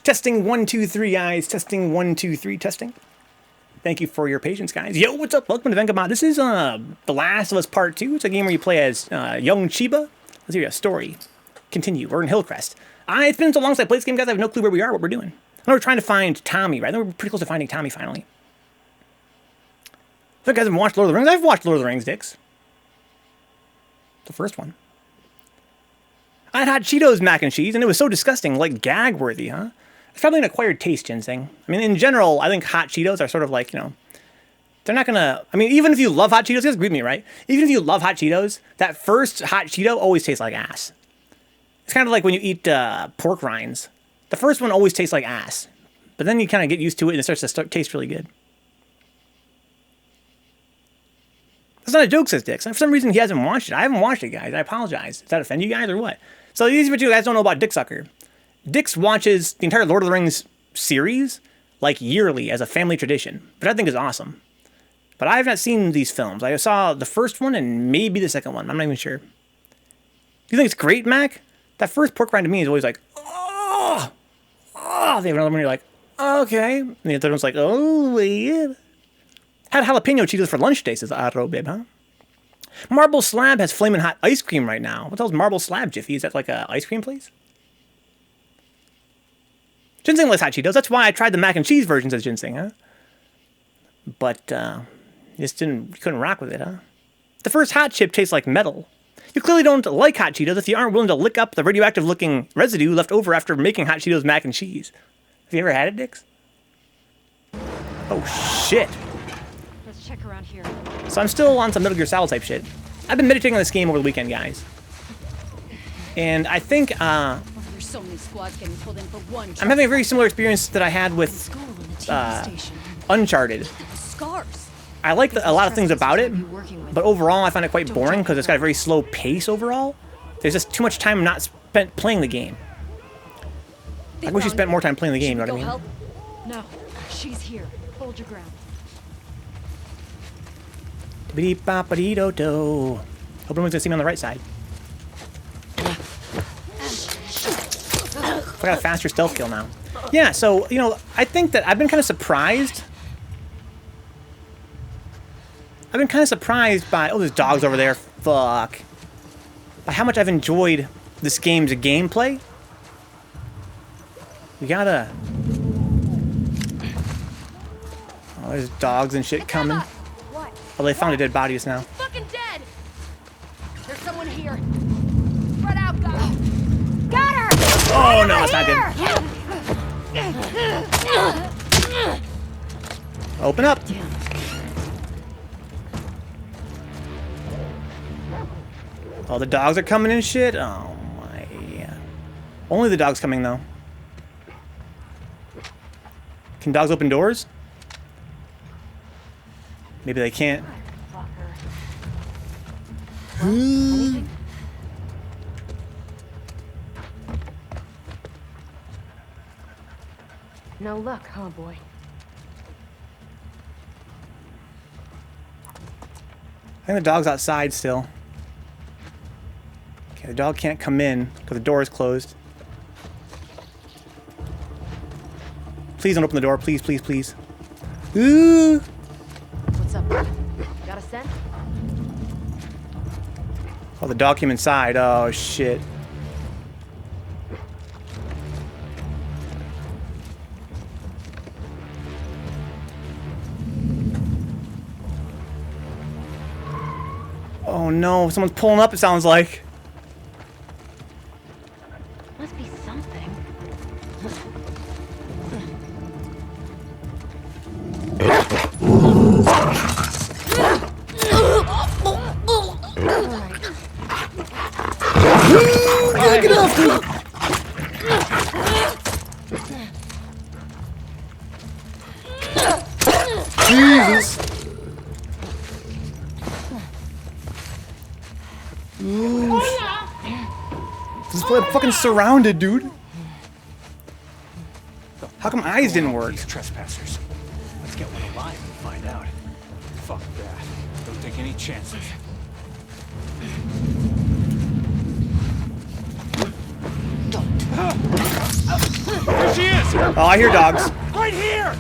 Testing 1, 2, 3, guys. Testing 1, 2, 3. Testing. Thank you for your patience, guys. Yo, what's up? Welcome to Vencabot. This is The Last of Us Part 2. It's a game where you play as young Chiba. Let's hear a story. Continue. We're in Hillcrest. It's been so long since I played this game, guys. I have no clue where we are, what we're doing. I know we're trying to find Tommy, right? I think we're pretty close to finding Tommy, finally. If you guys haven't watched Lord of the Rings, I've watched Lord of the Rings, dicks. The first one. I had hot Cheetos mac and cheese, and it was so disgusting, like gag-worthy, huh? It's probably an acquired taste, ginseng. I mean, in general, I think hot Cheetos are sort of like, you know, they're not gonna, I mean, even if you love hot Cheetos, you guys agree with me, right? Even if you love hot Cheetos, that first hot Cheeto always tastes like ass. It's kind of like when you eat pork rinds. The first one always tastes like ass. But then you kind of get used to it and it starts to taste really good. That's not a joke, says Dix. For some reason, he hasn't watched it. I haven't watched it, guys. I apologize. Does that offend you guys or what? So these of you guys don't know about Dick Sucker. Dix watches the entire Lord of the Rings series like yearly as a family tradition, which I think is awesome. But I have not seen these films. I saw the first one and maybe the second one. I'm not even sure. You think it's great, Mac? That first pork rind to me is always like, oh, oh. They have another one, you're like, okay. And the other one's like, oh, yeah. Had jalapeno Cheetos for lunch today, says Aro Bib, huh? Marble Slab has flaming hot ice cream right now. What the hell's Marble Slab, Jiffy? Is that like a ice cream place? Ginseng likes hot Cheetos. That's why I tried the mac and cheese version, says Ginseng, huh? But, you couldn't rock with it, huh? The first hot chip tastes like metal. You clearly don't like hot Cheetos if you aren't willing to lick up the radioactive-looking residue left over after making hot Cheetos mac and cheese. Have you ever had it, Dix? Oh, shit. Let's check around here. So I'm still on some Metal Gear Solid type shit. I've been meditating on this game over the weekend, guys. And I think, There's so many squads getting pulled in for one. I'm having a very similar experience that I had with Uncharted. Scars. I like a lot of things about it, but overall I find it quite boring because it's got a very slow pace overall. There's just too much time not spent playing the game. I wish you spent more time playing the game, you know what I mean? No, she's here. Hold your ground. Beep-bop-a-dee-do-do. Hope no one's gonna see me on the right side. I got a faster stealth kill now. Yeah, so, you know, I think that I've been kind of surprised. I've been kind of surprised by, oh, there's dogs over there. Fuck. By how much I've enjoyed this game's gameplay. We gotta... Oh, there's dogs and shit coming. Oh, they found a dead body just now. Fucking dead. There's someone here. Spread out, guys. Got her. Oh no, it's not good. Open up. Oh, the dogs are coming and shit. Oh my. Only the dogs coming though. Can dogs open doors? Maybe they can't. No luck, huh, boy? I think the dog's outside still. Okay, the dog can't come in because the door is closed. Please don't open the door. Please, please, please. Ooh. What's up? Got a scent? Oh, the dog came inside. Oh, shit. Oh no, someone's pulling up, it sounds like. Must be something. Get off me! Jesus! Ooh. This place fucking surrounded, dude. How come eyes didn't work? These trespassers. Let's get one alive and find out. Fuck that. Don't take any chances. There she is! Officer! Oh, I hear dogs. Right here!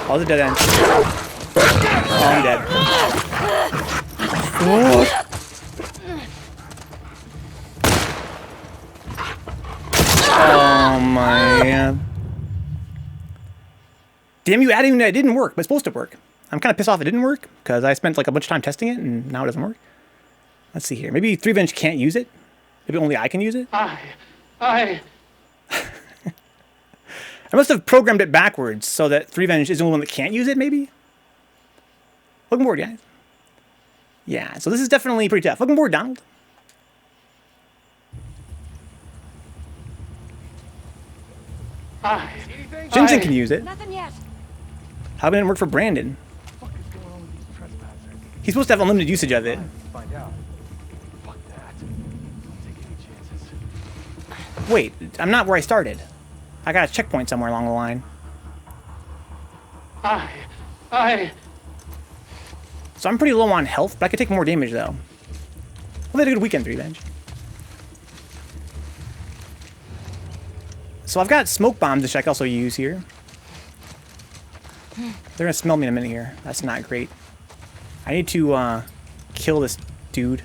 Oh, it's a dead end. Oh, I'm dead. Oh. Oh my god. Damn you, adding that it didn't work, but it's supposed to work. I'm kind of pissed off it didn't work, because I spent like a bunch of time testing it, and now it doesn't work. Let's see here. Maybe 3Venge can't use it? Maybe only I can use it? I must have programmed it backwards so that 3Venge is the only one that can't use it, maybe? Welcome aboard, guys. Yeah, so this is definitely pretty tough. Welcome aboard, Donald. Jensen can use it. Nothing yet. How come it didn't work for Brandon? He's supposed to have unlimited usage of it. Find out. Fuck that. Don't take any chances. Wait, I'm not where I started. I got a checkpoint somewhere along the line. So I'm pretty low on health, but I could take more damage though. Well, they had a good weekend, 3Venge. So I've got smoke bombs which I can also use here. They're gonna smell me in a minute here. That's not great. I need to kill this dude.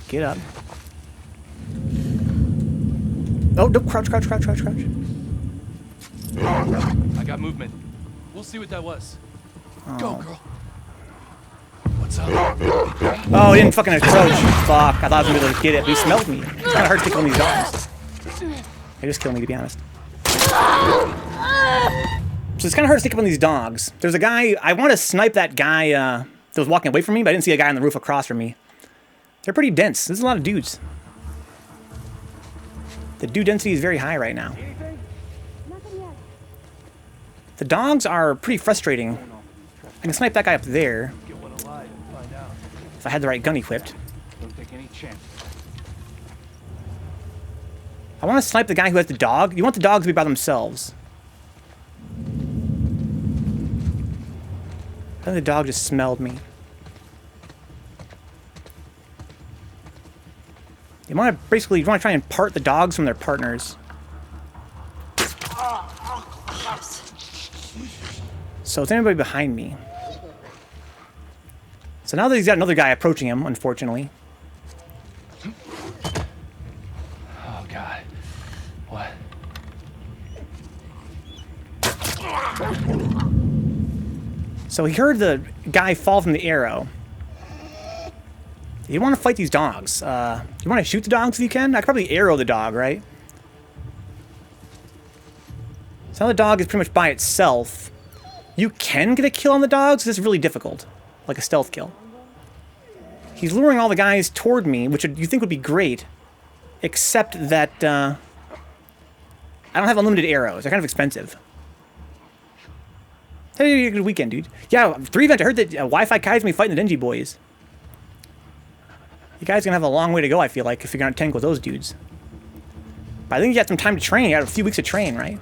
Get up. Oh, no, crouch. I got movement. We'll see what that was. Oh. Go, girl. What's up? Oh, he didn't fucking approach. Fuck, I thought I was gonna be able to get it, but he smelled me. It's kinda hard to kill these dogs. They just killed me, to be honest. So it's kind of hard to stick up on these dogs. There's a guy, I want to snipe that guy that was walking away from me, but I didn't see a guy on the roof across from me. They're pretty dense. There's a lot of dudes. The dude density is very high right now. Nothing yet. The dogs are pretty frustrating. I can snipe that guy up there Get one alive and find out. if I had the right gun equipped. Don't take any chances. I want to snipe the guy who has the dog. You want the dogs to be by themselves. I think the dog just smelled me. You want to basically, you want to try and part the dogs from their partners. So is anybody behind me? So now that he's got another guy approaching him, unfortunately. Oh, God. What? So he heard the guy fall from the arrow. You want to fight these dogs. You want to shoot the dogs if you can? I could probably arrow the dog, right? So now the dog is pretty much by itself. You can get a kill on the dogs. This is really difficult. Like a stealth kill. He's luring all the guys toward me, which you think would be great. Except that I don't have unlimited arrows. They're kind of expensive. Hey, good weekend, dude. Yeah, 3Venge. I heard that Wi-Fi Kai's me fighting the Denji boys. You guys are gonna have a long way to go, I feel like, if you're gonna tank with those dudes. But I think you got some time to train. You got a few weeks to train, right?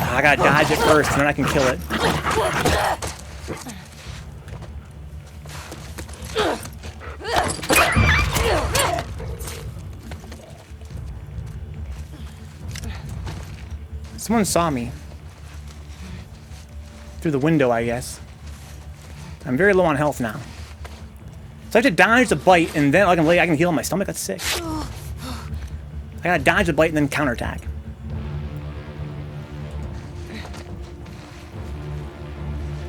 I gotta dodge it first, and then I can kill it. Someone saw me. Through the window, I guess. I'm very low on health now. So I have to dodge the bite, and then I can heal my stomach. That's sick. I gotta dodge the bite and then counterattack.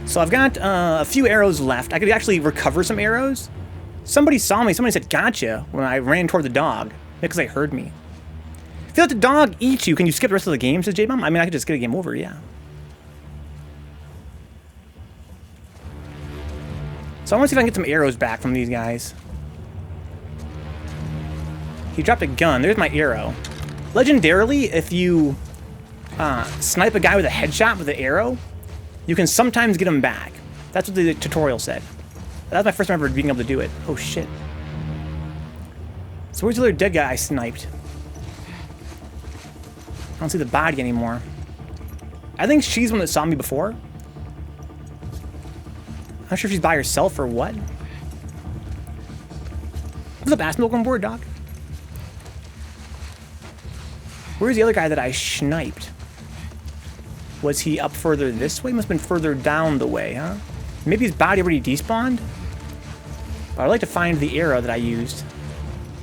So I've got a few arrows left. I could actually recover some arrows. Somebody saw me. Somebody said, "Gotcha," when I ran toward the dog. Because they heard me. If you let the dog eat you, can you skip the rest of the game, says J-Bomb? I mean, I could just get a game over, yeah. So I want to see if I can get some arrows back from these guys. He dropped a gun. There's my arrow. Legendarily, if you snipe a guy with a headshot with an arrow, you can sometimes get him back. That's what the tutorial said. That's my first time ever being able to do it. Oh, shit. So where's the other dead guy I sniped? I don't see the body anymore. I think she's the one that saw me before. I'm not sure if she's by herself or what. What's up, ass milk on board, Doc? Where's the other guy that I sniped? Was he up further this way? Must have been further down the way, huh? Maybe his body already despawned? But I'd like to find the arrow that I used.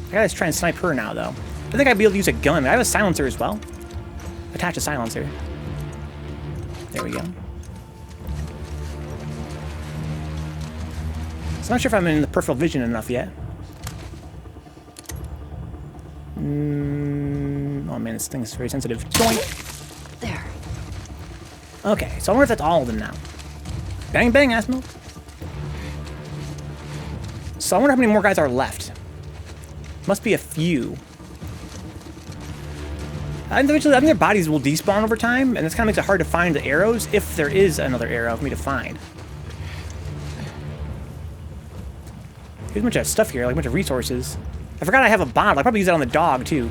I gotta try and snipe her now, though. I think I'd be able to use a gun. I have a silencer as well. Attach a silencer. There we go. So I'm not sure if I'm in the peripheral vision enough yet. Oh man, this thing is very sensitive. Joink! There. Okay, so I wonder if that's all of them now. Bang bang, ass milk. So I wonder how many more guys are left. Must be a few. Eventually, I think their bodies will despawn over time, and this kind of makes it hard to find the arrows, if there is another arrow for me to find. There's a bunch of stuff here, like a bunch of resources. I forgot I have a bottle. I probably use that on the dog, too.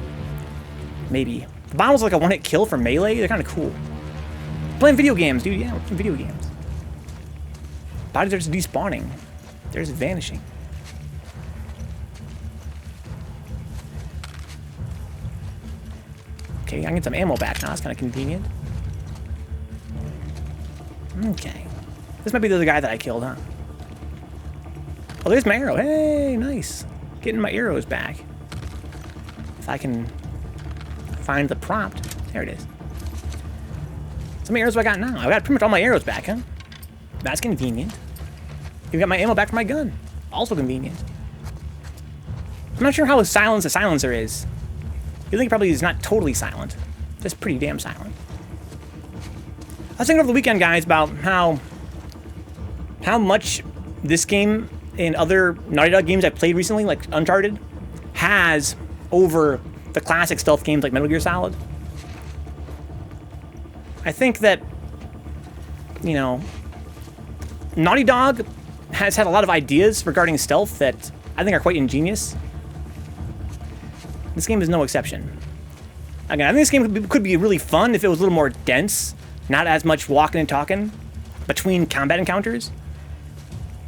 Maybe. The bottle's like a one-hit kill for melee. They're kind of cool. Playing video games, dude. Yeah, we're playing video games. Bodies are just despawning. They're just vanishing. Okay, I can get some ammo back now. That's kind of convenient. Okay. This might be the other guy that I killed, huh? Oh, there's my arrow. Hey, nice. Getting my arrows back. If I can find the prompt. There it is. So how many arrows do I got now? I got pretty much all my arrows back, huh? That's convenient. Even got my ammo back for my gun. Also convenient. I'm not sure how silent a silencer is. You think probably is not totally silent. Just pretty damn silent. I was thinking over the weekend, guys, about how much this game and other Naughty Dog games I played recently, like Uncharted, has over the classic stealth games like Metal Gear Solid. I think that, you know, Naughty Dog has had a lot of ideas regarding stealth that I think are quite ingenious. This game is no exception. Again, I think this game could be really fun if it was a little more dense, not as much walking and talking between combat encounters.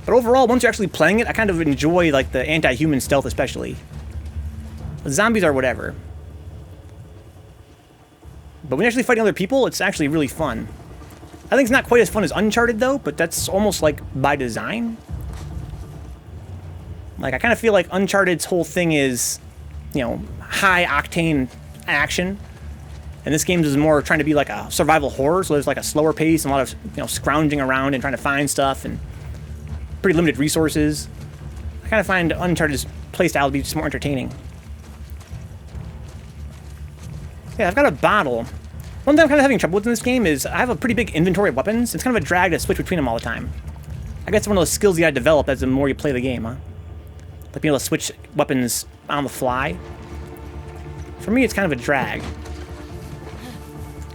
But overall, once you're actually playing it, I kind of enjoy like the anti-human stealth especially. The zombies are whatever. But when you're actually fighting other people, it's actually really fun. I think it's not quite as fun as Uncharted though, but that's almost like by design. Like I kind of feel like Uncharted's whole thing is, you know, high octane action. And this game is more trying to be like a survival horror, so there's like a slower pace and a lot of, you know, scrounging around and trying to find stuff and pretty limited resources. I kind of find Uncharted's playstyle to be just more entertaining. Yeah, I've got a bottle. One thing I'm kind of having trouble with in this game is I have a pretty big inventory of weapons. It's kind of a drag to switch between them all the time. I guess it's one of those skills you gotta develop as the more you play the game, huh? Like being able to switch weapons on the fly. For me, it's kind of a drag. Go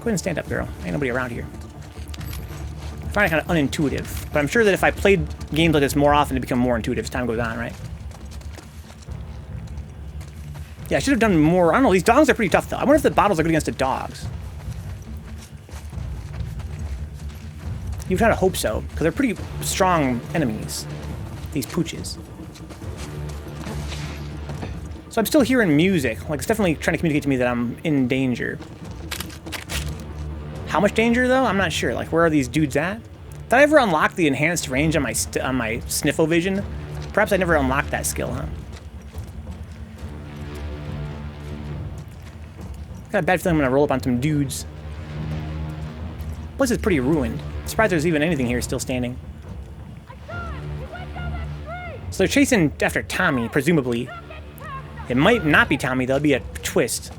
ahead and stand up, girl. Ain't nobody around here. I find it kind of unintuitive, but I'm sure that if I played games like this more often, it'd become more intuitive as time goes on, right? Yeah, I should have done more. I don't know, these dogs are pretty tough, though. I wonder if the bottles are good against the dogs. You kind of hope so, because they're pretty strong enemies, these pooches. So I'm still hearing music. Like, it's definitely trying to communicate to me that I'm in danger. How much danger, though? I'm not sure. Like, where are these dudes at? Did I ever unlock the enhanced range on my Sniffle-Vision? Perhaps I never unlocked that skill, huh? Got a bad feeling I'm gonna roll up on some dudes. The place is pretty ruined. I'm surprised there's even anything here still standing. So they're chasing after Tommy, presumably. It might not be Tommy, though. It'd be a twist.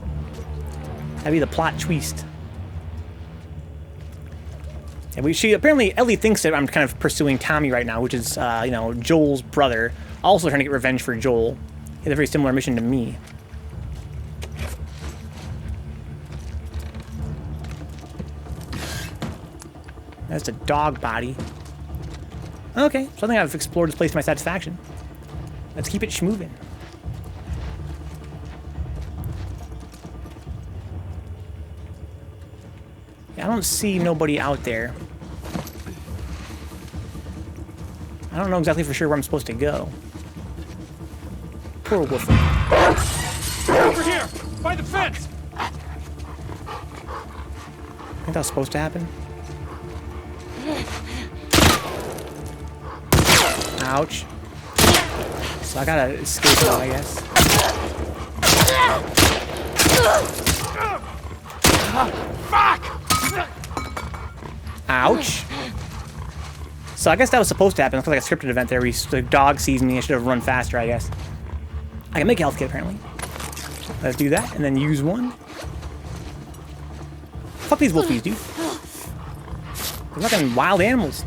That'd be the plot twist. And apparently Ellie thinks that I'm kind of pursuing Tommy right now, which is, you know, Joel's brother. Also trying to get revenge for Joel. He had a very similar mission to me. That's a dog body. Okay, so I think I've explored this place to my satisfaction. Let's keep it schmoving. Yeah, I don't see nobody out there. I don't know exactly for sure where I'm supposed to go. Poor Wolfie. Over here! By the fence! I think that was supposed to happen. Ouch. So I gotta escape now, I guess. Fuck! Ouch. So I guess that was supposed to happen. It's like a scripted event there where the dog sees me. I should have run faster, I guess. I can make a health kit, apparently. Let's do that, and then use one. Fuck these wolfies, dude. They're fucking wild animals.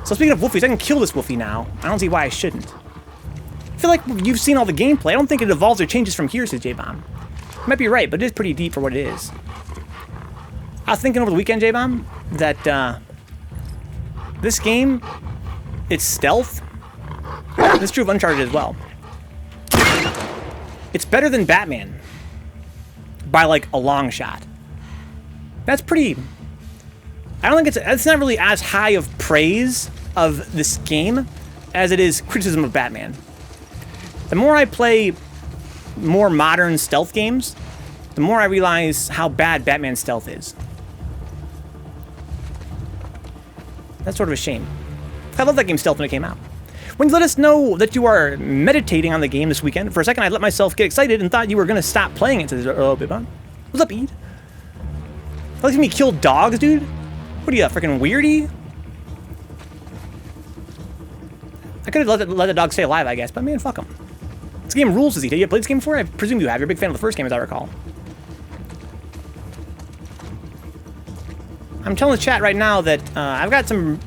So speaking of wolfies, I can kill this wolfie now. I don't see why I shouldn't. I feel like you've seen all the gameplay. I don't think it evolves or changes from here, says J-Bomb. You might be right, but it is pretty deep for what it is. I was thinking over the weekend, J-Bomb, that this game, it's stealth. This is true of Uncharted as well. It's better than Batman by like a long shot. That's pretty. I don't think it's not really as high of praise of this game as it is criticism of Batman. The more I play more modern stealth games, the more I realize how bad Batman's stealth is. That's sort of a shame. I love that game Stealth when it came out. When you let us know that you are meditating on the game this weekend, for a second I let myself get excited and thought you were going to stop playing it. Oh, Bibon. What's up, Ede? Let's me kill dogs, dude? What are you, a freaking weirdie? I could have let the dog stay alive, I guess, but man, fuck him. This game rules, Ede. Have you played this game before? I presume you have. You're a big fan of the first game, as I recall. I'm telling the chat right now that I've got some...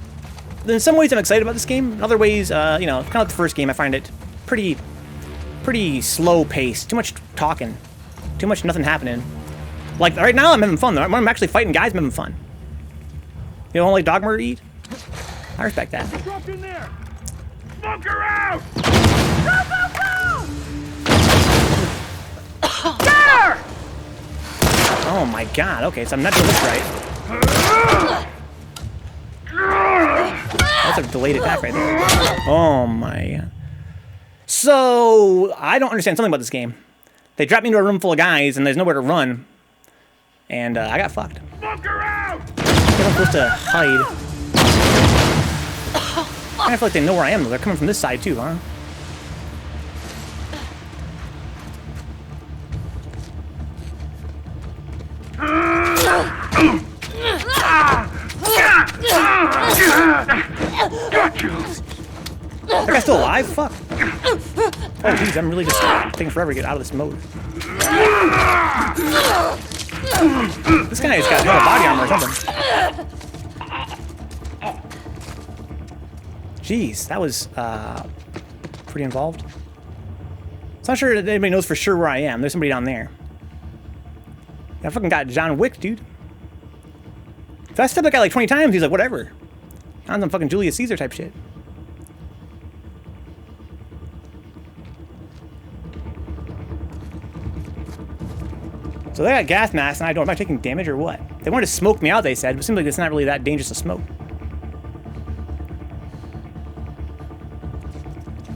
In some ways, I'm excited about this game. In other ways, you know, kind of like the first game, I find it pretty slow-paced. Too much talking. Too much nothing happening. Like, right now, I'm having fun, though. When I'm actually fighting guys, I'm having fun. You don't like dog murder, Eat? I respect that. Drop in there! Smoke her out! Go, go, go! There! Oh my god, okay, so I'm not doing this right. That's a delayed attack right there. Oh my god. So, I don't understand something about this game. They dropped me into a room full of guys and there's nowhere to run. And I got fucked. Smoke her out! I'm supposed to hide. I kind of feel like they know where I am, though. They're coming from this side, too, huh? That guy's still alive? Fuck. Oh, jeez, I'm really just taking forever to get out of this mode. This guy's got no body armor or something. Jeez, that was pretty involved. So I'm not sure that anybody knows for sure where I am. There's somebody down there. I fucking got John Wick, dude. If I stepped that guy like 20 times, he's like, whatever. I'm some fucking Julius Caesar type shit. So they got gas masks and I don't. Am I taking damage or what? They wanted to smoke me out, they said, but it seems like it's not really that dangerous to smoke.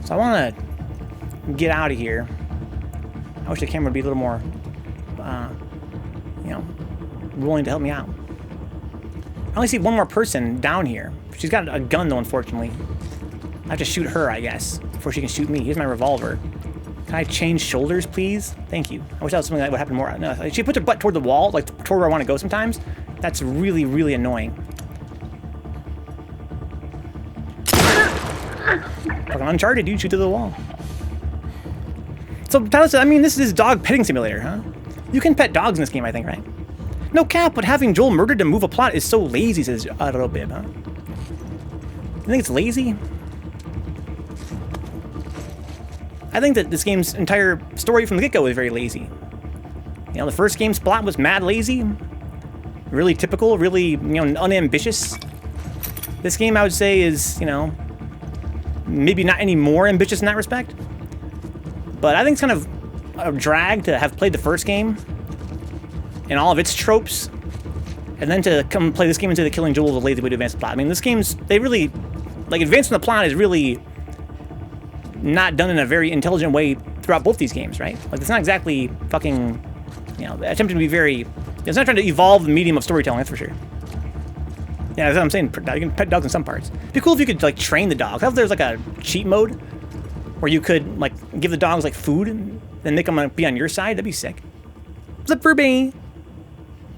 So I want to get out of here. I wish the camera would be a little more, you know, willing to help me out. I only see one more person down here. She's got a gun, though, unfortunately. I have to shoot her, I guess, before she can shoot me. Here's my revolver. Can I change shoulders, please? Thank you. I wish that was something that would happen more. No, she puts her butt toward the wall, like toward where I want to go sometimes. That's really, really annoying. Fucking Uncharted, dude. Shoot to the wall. So, Tyler said, I mean, this is dog petting simulator, huh? You can pet dogs in this game, I think, right? No cap, but having Joel murdered to move a plot is so lazy, says Bib, huh? You think it's lazy? I think that this game's entire story from the get-go is very lazy. You know, the first game's plot was mad lazy. Really typical, really, you know, unambitious. This game, I would say, is, you know, maybe not any more ambitious in that respect. But I think it's kind of a drag to have played the first game and all of its tropes, and then to come play this game into the killing Joel is a lazy way to advance the plot. I mean, this game's, they really like, advancing the plot is really not done in a very intelligent way throughout both these games, right? Like, it's not exactly fucking, you know, attempting to be very... It's not trying to evolve the medium of storytelling, that's for sure. Yeah, that's what I'm saying. You can pet dogs in some parts. It'd be cool if you could, like, train the dogs. How if there's, like, a cheat mode where you could, like, give the dogs, like, food and make them be on your side? That'd be sick. Flip for me.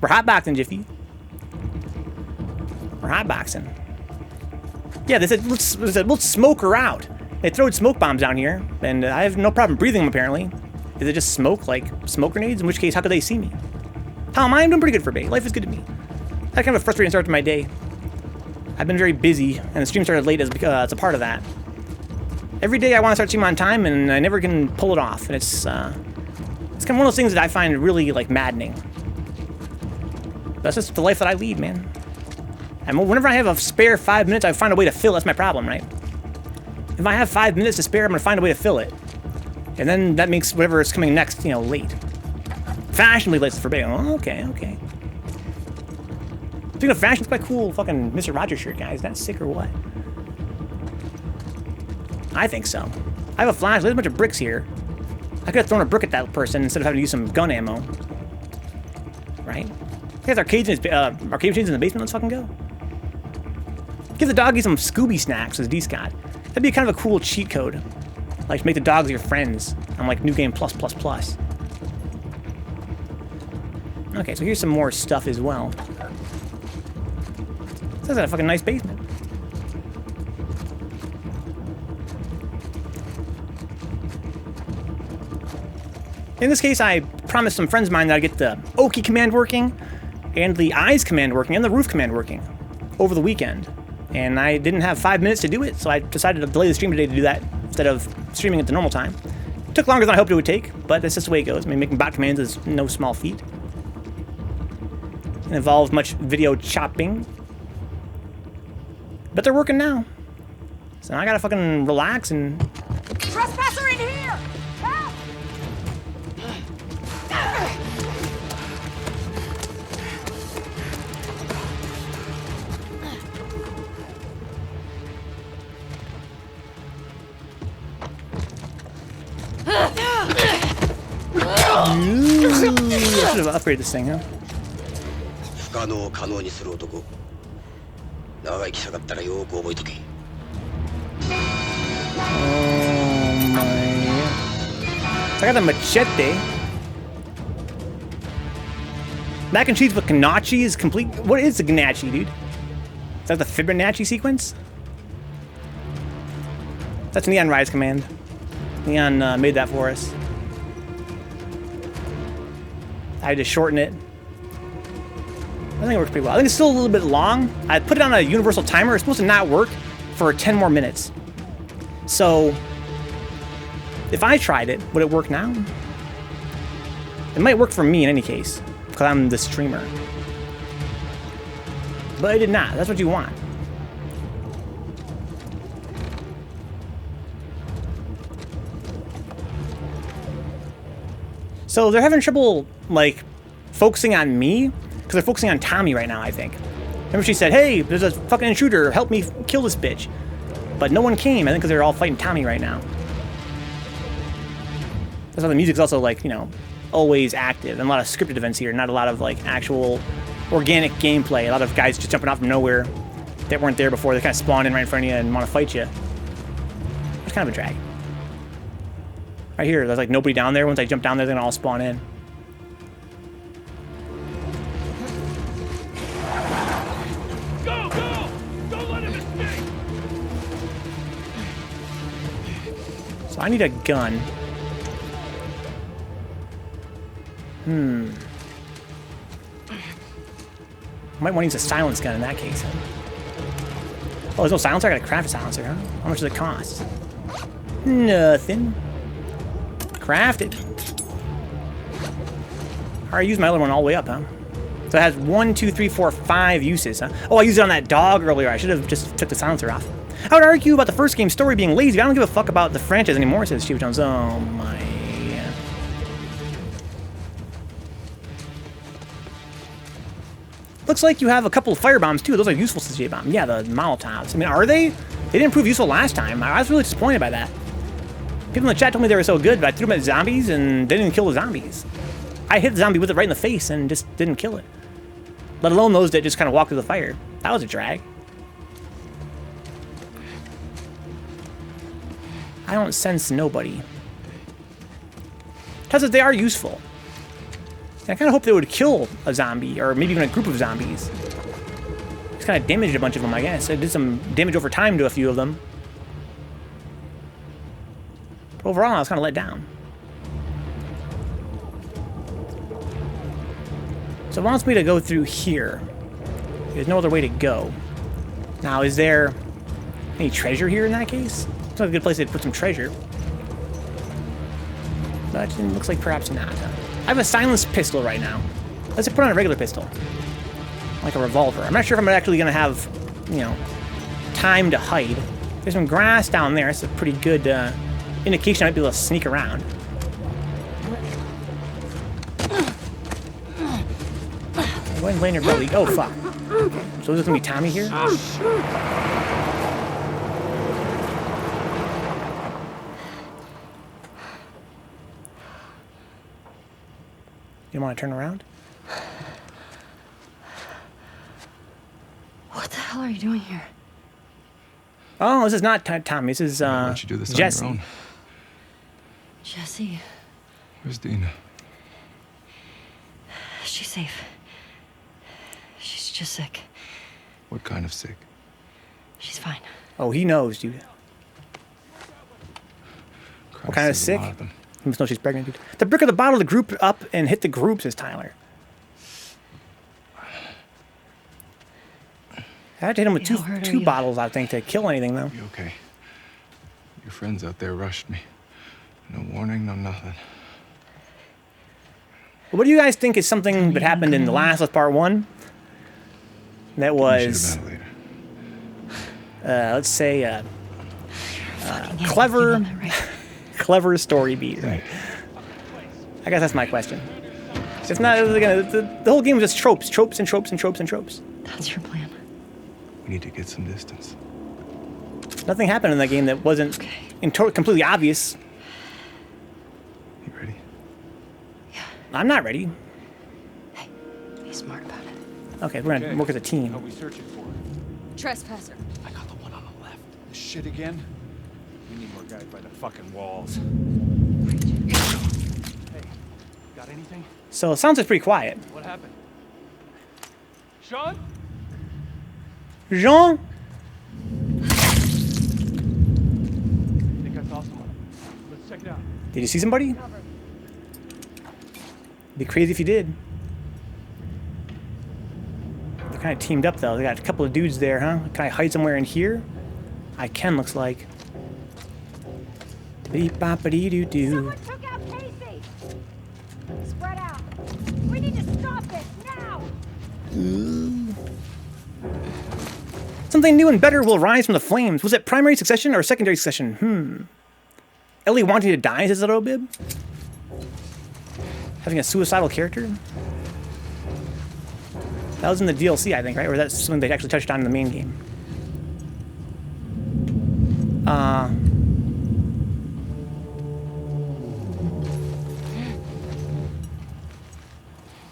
We're hotboxing, Jiffy. We're hotboxing. Yeah, they said, let's smoke her out. They throw smoke bombs down here, and I have no problem breathing them, apparently. Is it just smoke, like smoke grenades? In which case, how could they see me? How am I? I'm doing pretty good for bait. Life is good to me. I had kind of a frustrating start to my day. I've been very busy, and the stream started late as a part of that. Every day I want to start streaming on time, and I never can pull it off. And it's kind of one of those things that I find really, like, maddening. That's just the life that I lead, man. And whenever I have a spare 5 minutes, I find a way to fill. That's my problem, right? If I have 5 minutes to spare, I'm going to find a way to fill it. And then that makes whatever is coming next, you know, late. Fashionably late for bait. Oh, okay, okay. Speaking of fashion, it's quite cool fucking Mr. Rogers shirt, guys. Is that sick or what? I think so. I have a flash. There's a bunch of bricks here. I could have thrown a brick at that person instead of having to use some gun ammo. Right? He has arcade machines in the basement. Let's fucking go. Give the doggy some Scooby snacks, says D-Scott. That'd be kind of a cool cheat code. Like, make the dogs your friends. I'm like, New Game Plus. Okay, so here's some more stuff as well. This is a fucking nice basement. In this case, I promised some friends of mine that I'd get the Oki command working, and the Eyes command working, and the Roof command working over the weekend. And I didn't have 5 minutes to do it, so I decided to delay the stream today to do that instead of streaming at the normal time. It took longer than I hoped it would take, but that's just the way it goes. I mean, making bot commands is no small feat. It involved much video chopping. But they're working now. So now I gotta fucking relax and... Trespasser in here! Help! I should have upgraded this thing, huh? 不可能を可能にする男。長生きしたかったらよく覚えとけ。Oh my... I got the machete. Mac and cheese with Ganache is complete. What is the Ganache, dude? Is that the Fibonacci sequence? That's Neon Rise command. Neon made that for us. I had to shorten it. I think it works pretty well. I think it's still a little bit long. I put it on a universal timer. It's supposed to not work for 10 more minutes. So, if I tried it, would it work now? It might work for me in any case, because I'm the streamer. But it did not. That's what you want. So they're having trouble, like, focusing on me, because they're focusing on Tommy right now, I think. Remember she said, hey, there's a fucking intruder, help me kill this bitch. But no one came, I think because they're all fighting Tommy right now. That's why the music's also, like, you know, always active. And a lot of scripted events here, not a lot of, like, actual organic gameplay. A lot of guys just jumping out from nowhere that weren't there before. They kind of spawn in right in front of you and want to fight you. It's kind of a drag. Right here, there's, like, nobody down there. Once I jump down there, they're gonna all spawn in. I need a gun. Might want to use a silence gun in that case. Huh? Oh, there's no silencer? I gotta craft a silencer, huh? How much does it cost? Nothing. Craft it. Alright, I used my other one all the way up, huh? So it has 1, 2, 3, 4, 5 uses, huh? Oh, I used it on that dog earlier. I should have just took the silencer off. I would argue about the first game's story being lazy. I don't give a fuck about the franchise anymore, says Steve Jones. Oh my. Looks like you have a couple of firebombs too. Those are useful, says J-Bomb. Yeah, the Molotovs. I mean, are they? They didn't prove useful last time. I was really disappointed by that. People in the chat told me they were so good, but I threw them at zombies and they didn't kill the zombies. I hit the zombie with it right in the face and just didn't kill it. Let alone those that just kind of walked through the fire. That was a drag. I don't sense nobody. Tells us they are useful. And I kind of hope they would kill a zombie, or maybe even a group of zombies. Just kind of damaged a bunch of them, I guess. It did some damage over time to a few of them. But overall, I was kind of let down. So it wants me to go through here. There's no other way to go. Now, is there any treasure here in that case? It's not a good place to put some treasure. But it looks like perhaps not. I have a silenced pistol right now. Let's put on a regular pistol. Like a revolver. I'm not sure if I'm actually going to have, you know, time to hide. There's some grass down there. It's a pretty good indication I might be able to sneak around. Go ahead and land your belly. Oh, fuck. So is it going to be Tommy here? You want to turn around? What the hell are you doing here? Oh, this is not Tommy. This is Why don't you do this Jesse. on your own? Jesse, Where's Dina? she's safe. She's just sick. What kind of sick? She's fine. Oh, he knows, dude. What kind of Christ, there's a sick? lot of them. He must know she's pregnant, dude. The brick of the bottle to group up and hit the group, says Tyler. I had to hit him with two bottles, I think, to kill anything, though. You okay? Your friends out there rushed me. No warning, no nothing. What do you guys think is something that happened in the last part 1? That was, let's say, clever, clever story beat, right? I guess that's my question. It's not, the whole game was just tropes, tropes and tropes and tropes and tropes. That's your plan. We need to get some distance. Nothing happened in that game that wasn't completely obvious. You ready? Yeah. I'm not ready. Hey, be smart about it. Okay, we're gonna work as a What are team. we searching for? Trespasser. I got the one on the left. This shit again? We need more guys by the fucking walls. Hey, got anything? So it sounds like pretty quiet. What happened? Sean? Jean? I think I saw someone. Let's check it out. Did you see somebody? Be crazy if you did. They're kind of teamed up though. They got a couple of dudes there, huh? Can I hide somewhere in here? I can, looks like. Beep-bop-a-dee-doo-doo. Someone took out Casey! Spread out. We need to stop this now! Something new and better will rise from the flames. Was it primary succession or secondary succession? Ellie wanting to die, says Little Bib? Having a suicidal character? That was in the DLC, I think, right? Or that's something they actually touched on in the main game.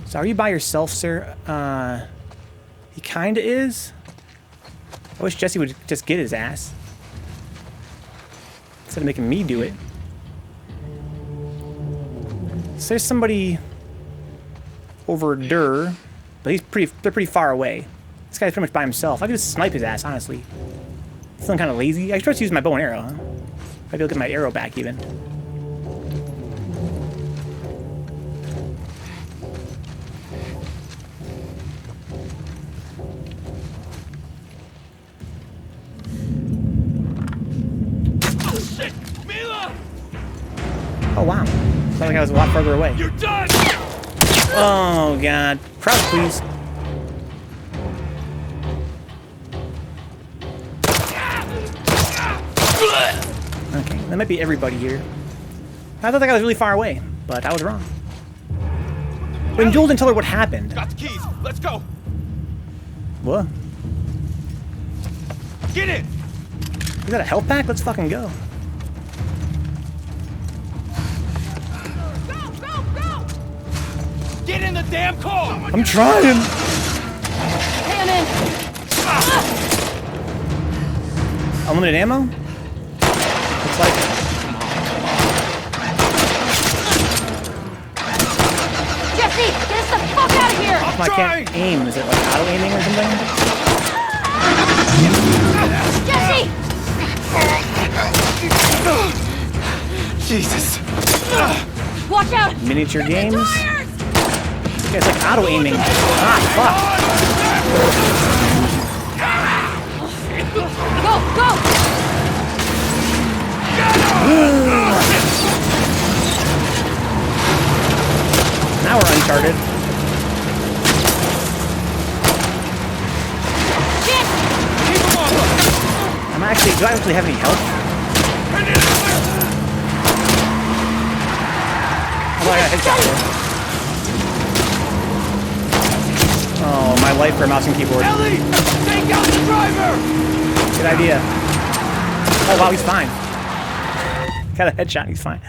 So are you by yourself, sir? He kinda is. I wish Jesse would just get his ass. Instead of making me do it. So there's somebody over there, but they're pretty far away. This guy's pretty much by himself. I could just snipe his ass, honestly. Feeling kind of lazy. I should try to use my bow and arrow, huh? Maybe I'll get my arrow back even. Oh wow. Felt like I was a lot further away. You're done! Oh god. Crouch, please. Okay, that might be everybody here. I thought that guy was really far away, but I was wrong. When Joel didn't tell her what happened. Got the keys. Let's go. What? Get in. Is that a health pack? Let's fucking go. Go, go, go! Get in the damn car! I'm trying. Hey, I'm in. Unlimited ammo? Looks like it. Jesse, get us the fuck out of here! I can't aim. Is it like auto aiming or something? Jesse! Jesus. Watch out! Miniature games? Yeah, it's like auto aiming. Ah, Go, go! Now we're Uncharted. Shit! Do I actually have any health? Oh, I got a headshot there. Oh, my life for a mouse and keyboard. Ellie! Take out the driver! Good idea. Oh, wow, he's fine. Got a headshot, he's fine.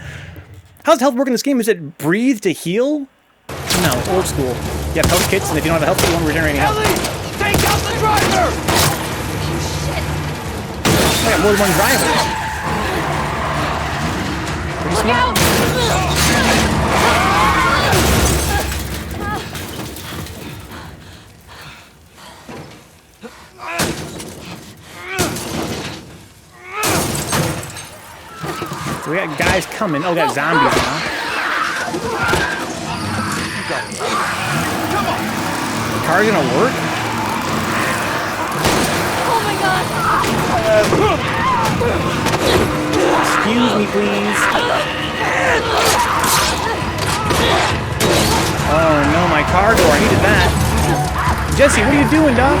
How's health work in this game? Is it breathe to heal? No, old school. You have health kits, and if you don't have a health kit, you won't regenerate any health. Ellie! Take out the driver! I got more than one driver. Pretty Look smart. out! So we got guys coming. Oh, we got zombies now. The car's gonna work? Oh my god! Excuse me, please. Oh no, my car door. I needed that. Jesse, what are you doing, dog?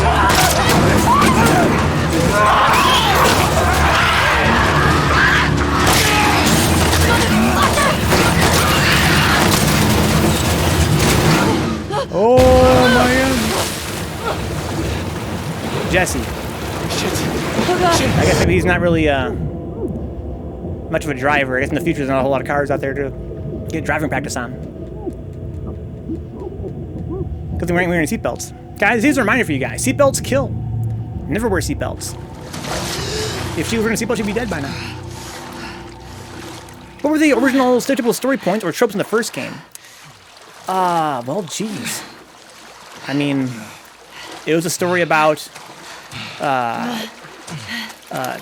Oh my god. Jesse. I guess maybe he's not really much of a driver. I guess in the future there's not a whole lot of cars out there to get driving practice on. Good thing we're wearing seatbelts. Guys, here's a reminder for you guys. Seatbelts kill. Never wear seatbelts. If she was wearing a seatbelt, she'd be dead by now. What were the original stereotypical story points or tropes in the first game? Well, geez. I mean, it was a story about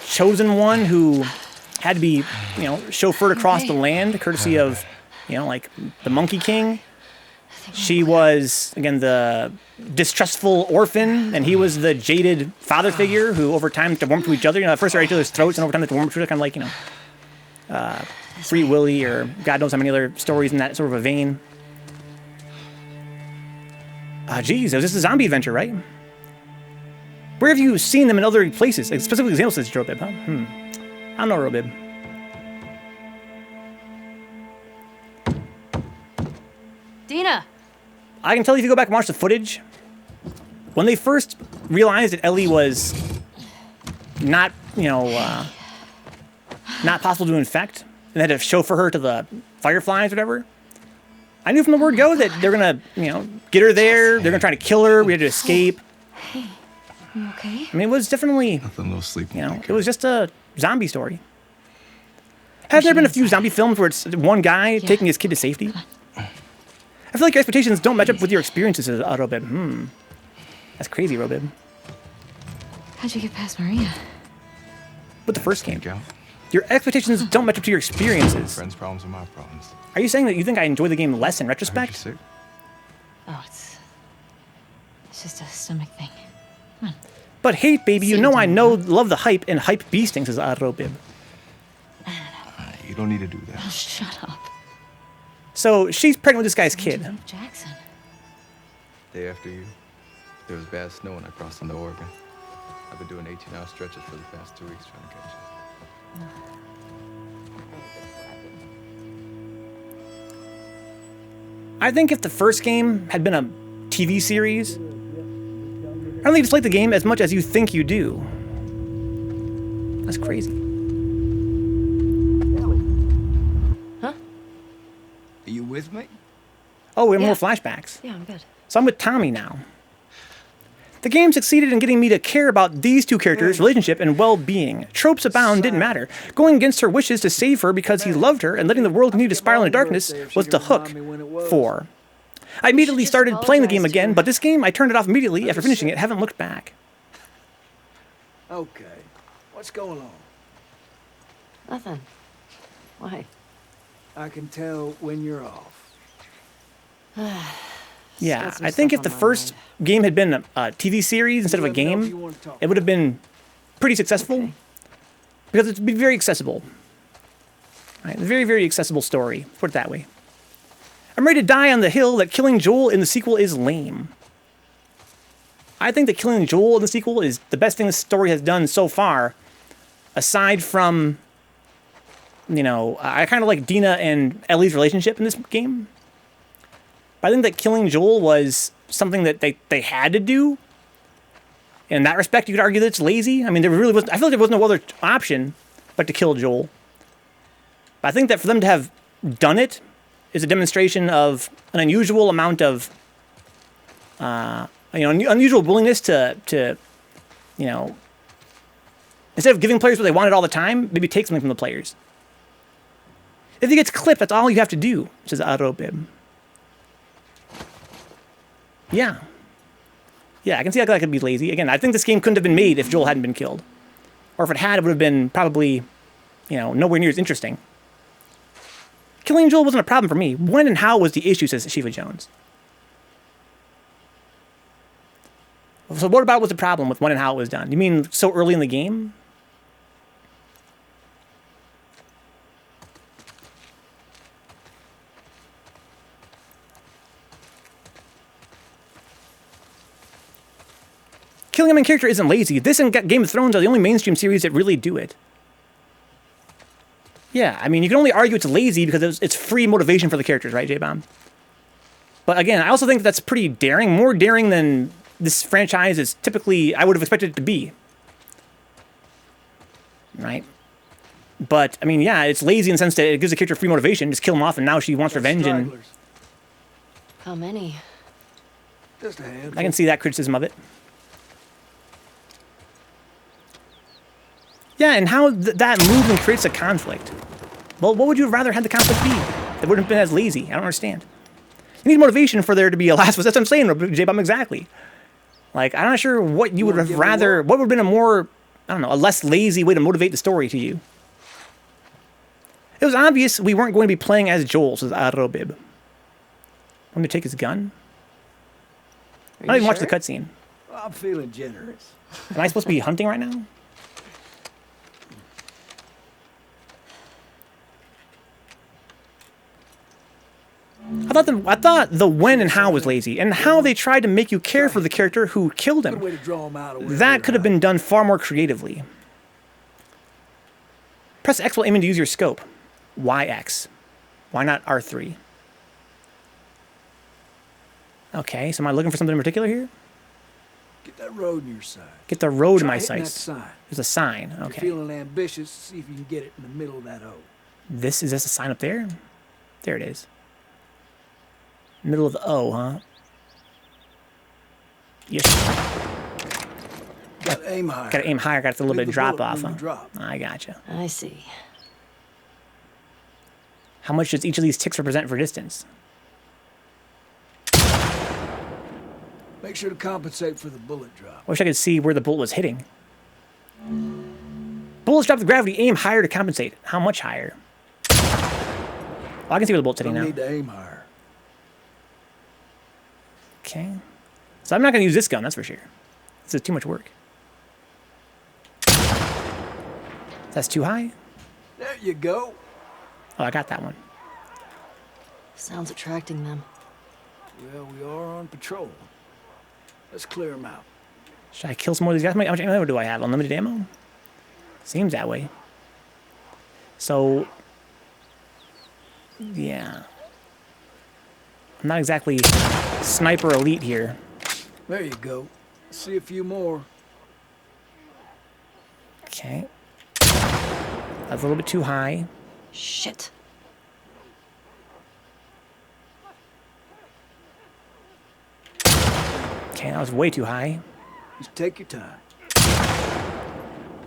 chosen one who had to be, you know, chauffeured across the land, courtesy of, you know, like the Monkey King. She was, again, the distrustful orphan, and he was the jaded father figure who, over time, had to warm to each other. You know, at first they're at each other's throats, and over time they had to warm to each other, kind of like, you know, Free Willy, or God knows how many other stories in that sort of a vein. Geez, it was just a zombie adventure, right? Where have you seen them in other places? Like, specifically examples, says Robib, huh? I don't know, Robib. Dina! I can tell you if you go back and watch the footage, when they first realized that Ellie was not, you know, not possible to infect, and they had to chauffeur her to the fireflies or whatever, I knew from the word go that they're gonna, you know, get her there, they're gonna try to kill her, we had to escape. Hey, you okay? I mean, it was definitely, Nothing, no sleep. you know, it was just a zombie story. Have there been a few zombie films where it's one guy taking his kid to safety? I feel like your expectations don't match up with your experiences, Robib. That's crazy, Robib. How'd you get past Maria? With the first game. Sneak out. Your expectations don't match up to your experiences. Friends' problems are my problems. Are you saying that you think I enjoy the game less in I heard you retrospect? sick. Oh, it's just a stomach thing. But hate, baby, you know I love the hype, and hype beasting, says Robib. You don't need to do that. Oh, shut up. So she's pregnant with this guy's kid. Jackson. Day after you, there was bad snow when I crossed into Oregon. I've been doing 18-hour stretches for the past 2 weeks trying to catch you. I think if the first game had been a TV series, I don't think you dislike the game as much as you think you do. That's crazy. Huh? Are you with me? Oh, we have Yeah. more flashbacks. Yeah, I'm good. So I'm with Tommy now. The game succeeded in getting me to care about these two characters' relationship and well-being. Tropes abound didn't matter. Going against her wishes to save her because he loved her and letting the world continue to spiral into darkness was the hook for. I immediately just started playing the game apologized to again, her. but this game, I turned it off immediately after finishing it. Haven't looked back. Okay. What's going on? Nothing. Why? I can tell when you're off. Yeah, Got some I think stuff if the on my first game had been a TV series instead of a Let me know if you game, wanna talk. it would have been pretty successful. Okay. Because it'd be very accessible. Right, very, very accessible story. Put it that way. I'm ready to die on the hill that killing Joel in the sequel is lame. I think that killing Joel in the sequel is the best thing this story has done so far, aside from, you know, I kind of like Dina and Ellie's relationship in this game. But I think that killing Joel was something that they had to do. In that respect, you could argue that it's lazy. I mean, there really wasn't, I feel like there was no other option but to kill Joel. But I think that for them to have done it is a demonstration of an unusual amount of, unusual willingness to, you know, instead of giving players what they wanted all the time, maybe take something from the players. If he gets clipped, that's all you have to do, says Arobib. Yeah. Yeah, I can see how that could be lazy. Again, I think this game couldn't have been made if Joel hadn't been killed. Or if it had, it would have been probably, you know, nowhere near as interesting. Killing Joel wasn't a problem for me. When and how was the issue, says Shiva Jones. So what about was the problem with when and how it was done? You mean so early in the game? Killing a main character isn't lazy. This and Game of Thrones are the only mainstream series that really do it. Yeah, I mean, you can only argue it's lazy because it's free motivation for the characters, right, J-Bomb? But again, I also think that's pretty daring, more daring than this franchise is typically, I would have expected it to be. Right? But, I mean, yeah, it's lazy in the sense that it gives the character free motivation, just kill him off, and now she wants revenge, and Stragglers. How many? Just a handful. I can see that criticism of it. Yeah, and how that movement creates a conflict. Well, what would you have rather had the conflict be? That wouldn't have been as lazy. I don't understand. You need motivation for there to be a last. That's what I'm saying, J-Bomb, exactly. Like, I'm not sure what you would have rather. What would have been a more, I don't know, a less lazy way to motivate the story to you? It was obvious we weren't going to be playing as Joel, says Arobib. Want me to take his gun? I don't even watch the cutscene. I'm feeling generous. Am I supposed to be hunting right now? I thought the when and how was lazy, and how they tried to make you care for the character who killed Good him. way to draw 'em out of where That they're could have been done far more creatively. Press X while aiming to use your scope. Why X? Why not R3? Okay, so am I looking for something in particular here? Get that road in your sight. Get the road in Try my hitting that sights. sign. There's a sign. If Okay. you're feeling ambitious, see if you can get it in the middle of that O. Is this a sign up there? There it is. Middle of the O, huh? Yes. Gotta aim higher. Gotta aim higher, got a little Leave bit of the drop bullet off, when huh? you drop. I gotcha. I see. How much does each of these ticks represent for distance? Make sure to compensate for the bullet drop. I wish I could see where the bullet was hitting. Bullets drop the gravity, aim higher to compensate. How much higher? Well, I can see where the bullet's hitting Don't now. need to aim higher. Okay. So I'm not going to use this gun, that's for sure. This is too much work. That's too high? There you go. Oh, I got that one. Sounds attracting them. Well, we are on patrol. Let's clear them out. Should I kill some more of these guys? How much ammo do I have? Unlimited ammo? Seems that way. So, yeah. I'm not exactly sniper elite here. There you go. See a few more. Okay. That's a little bit too high. Shit. Okay, that was way too high. Just take your time.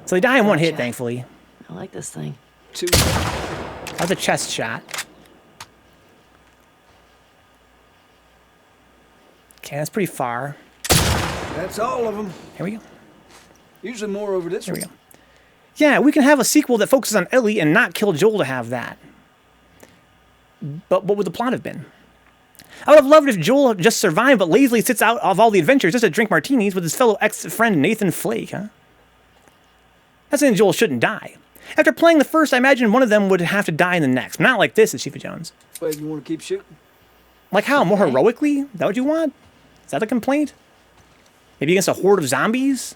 So they die in one hit, Gotcha. thankfully. I like this thing. Two. That was a chest shot. Okay, that's pretty far. That's all of them. Here we go. Usually more over this Here we way. go. Yeah, we can have a sequel that focuses on Ellie and not kill Joel to have that. But what would the plot have been? I would have loved if Joel just survived but lazily sits out of all the adventures just to drink martinis with his fellow ex-friend Nathan Flake, huh? That's saying Joel shouldn't die. After playing the first, I imagine one of them would have to die in the next. Not like this, as Shiva Jones. Wait, you want to keep shooting? Like how? More heroically? Is that what you want? Is that the complaint? Maybe against a horde of zombies?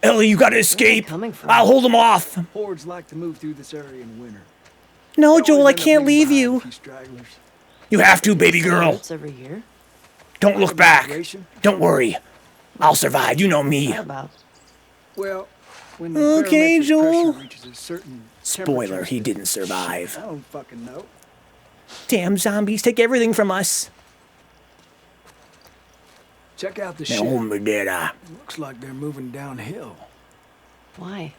Ellie, you gotta escape! coming from? I'll hold them off! Hordes like to move through this area in winter. No, They Joel, I always end up can't leaving leave behind you. a few stragglers. You have to, baby girl. It's every year. Don't look back. Migration? Don't worry. I'll survive. You know me. How about? Well, when the Okay, barometric Joel. pressure reaches a certain Spoiler, temperature- he didn't survive. I don't fucking know. Damn zombies, take everything from us. Check out the Me ship. hombre dera. Looks like they're moving downhill. Why?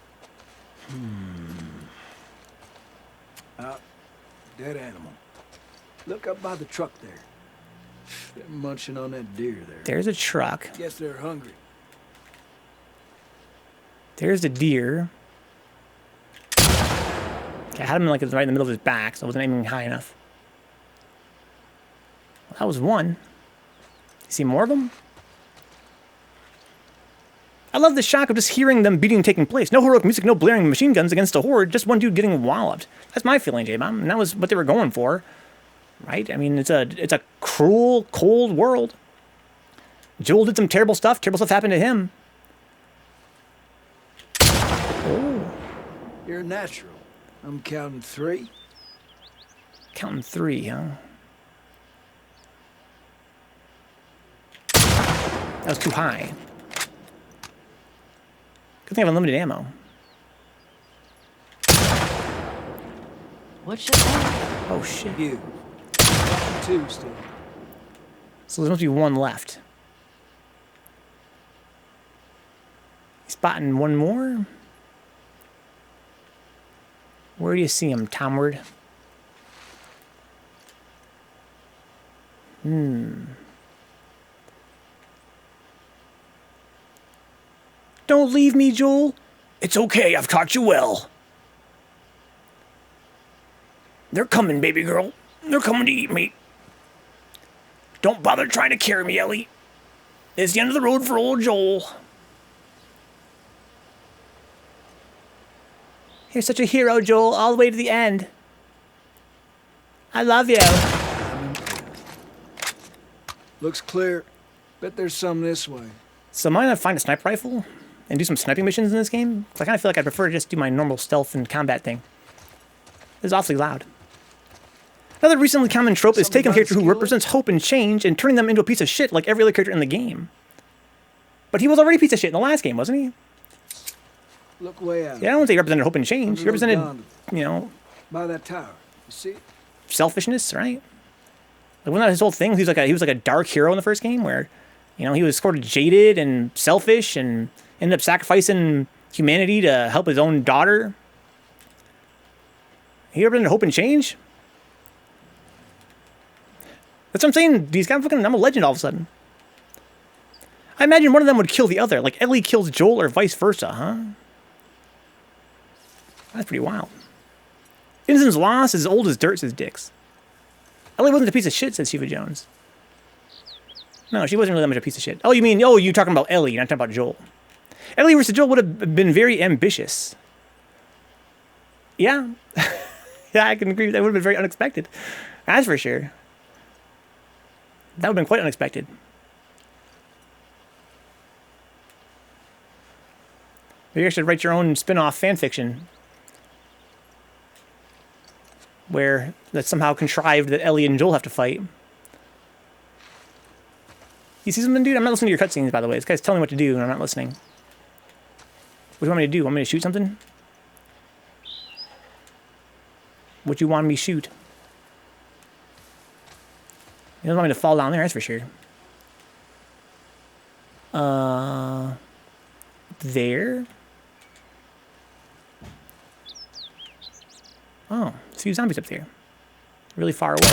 Dead animal. Look up by the truck there. They're munching on that deer there. There's a truck. Guess they're hungry. There's the deer. Okay, I had him like right in the middle of his back, so I wasn't aiming high enough. Well, that was one. You see more of them? I love the shock of just hearing them beating taking place. No heroic music, no blaring machine guns against a horde, just one dude getting walloped. That's my feeling, J-Bomb, and that was what they were going for. Right? I mean, it's a cruel, cold world. Joel did some terrible stuff. Terrible stuff happened to him. You're natural. I'm counting 3. Counting 3, huh? That was too high. Good thing I have unlimited ammo. What shit? Oh, shit. You. 2 still. So there must be one left. Spotting one more. Where do you see him, Tomward? Don't leave me, Joel. It's okay, I've taught you well. They're coming, baby girl. They're coming to eat me. Don't bother trying to carry me, Ellie. It's the end of the road for old Joel. You're such a hero, Joel, all the way to the end. I love you. Looks clear. Bet there's some this way. So am I gonna find a sniper rifle and do some sniping missions in this game? 'Cause I kind of feel like I prefer to just do my normal stealth and combat thing. It's awfully loud. Another recently common trope is taking a character who represents hope and change and turning them into a piece of shit like every other character in the game. But he was already a piece of shit in the last game, wasn't he? Look way out. Yeah, I don't think he represented hope and change. He Under those represented, gondolas. you know, By that tower. You see it? selfishness, right? Like, wasn't that his whole thing? He was like a dark hero in the first game where, you know, he was sort of jaded and selfish and ended up sacrificing humanity to help his own daughter. He represented hope and change. That's what I'm saying. He's kind of fucking, I'm a legend all of a sudden. I imagine one of them would kill the other, like Ellie kills Joel or vice versa, huh? That's pretty wild. Innocence Lost is as old as dirt, says Dix. Ellie wasn't a piece of shit, says Shiva Jones. No, she wasn't really that much a piece of shit. Oh, you mean, oh, you're talking about Ellie, you're not talking about Joel. Ellie versus Joel would have been very ambitious. Yeah. Yeah, I can agree. That would have been very unexpected. That's for sure. That would have been quite unexpected. Maybe you should write your own spin-off fanfiction where that's somehow contrived that Ellie and Joel have to fight. You see something, dude? I'm not listening to your cutscenes, by the way. This guy's telling me what to do, and I'm not listening. What do you want me to do? Want me to shoot something? what you want me to shoot. You don't want me to fall down there, that's for sure. There. Oh, there's a few zombies up there. Really far away.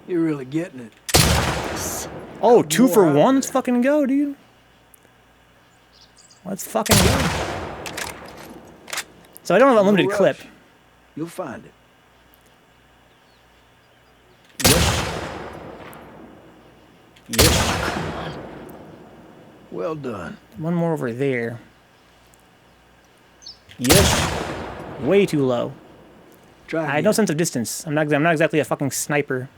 You're really getting it. Oh, 2 for 1? Let's fucking go, dude. Let's fucking go. So I don't have an unlimited No clip. rush. You'll find it. Yes. Well done. One more over there. Yes. Way too low. Try I again. had no sense of distance. I'm not exactly a fucking sniper.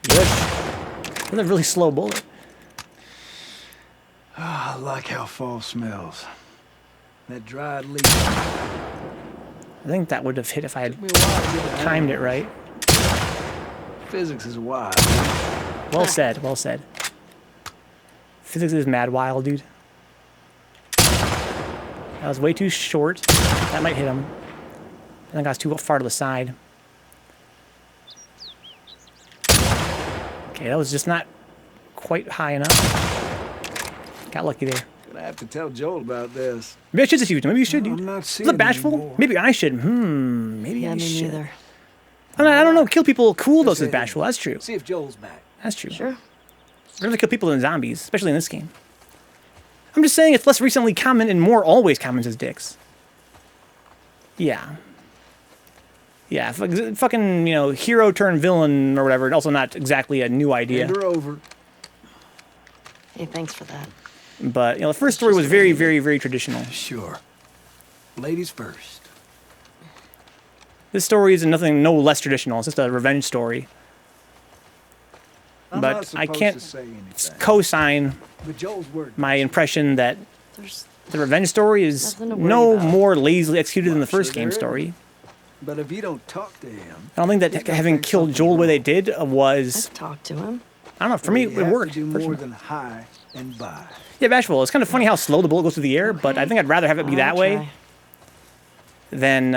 Yes. That's a really slow bullet. Ah, I like how fall smells. That dried leaf. I think that would have hit if I had Took me a while to get the hang timed of it right. Physics is wild. Well said, well said. Physics is mad wild, dude. That was way too short. That might hit him. I think I was too far to the side. Okay, that was just not quite high enough. Got lucky there. Gonna have to tell Joel about this. Maybe I should just use it. Maybe you should, dude. I'm not Is seeing it bashful? anymore. Maybe I should. Maybe Yeah, I me should. neither. I don't know. Kill people cool though Let's is say bashful. That's true. See if Joel's back. That's true. Sure. I'd rather kill people than zombies, especially in this game. I'm just saying it's less recently common and more always common as dicks. Yeah. Yeah, fucking, you know, hero turned villain or whatever. Also not exactly a new idea. Hand her over. Hey, thanks for that. But, you know, the first story was very, very, very traditional. Sure. Ladies first. This story is no less traditional. It's just a revenge story. I'm But not I supposed can't to say anything. co-sign But Joel's word. my impression that There's the revenge story is Nothing to worry no about. more lazily executed than the Well, first sure game there story. But if you don't talk to him, I don't think that He's gonna having think killed something's Joel the way they wrong. did was... I've talked to him. I don't know, for me you it have worked. to do more personally. than hi and bye. Yeah, bashful. It's kind of funny how slow the bullet goes through the air, but I think I'd rather have it be that I'll way try. than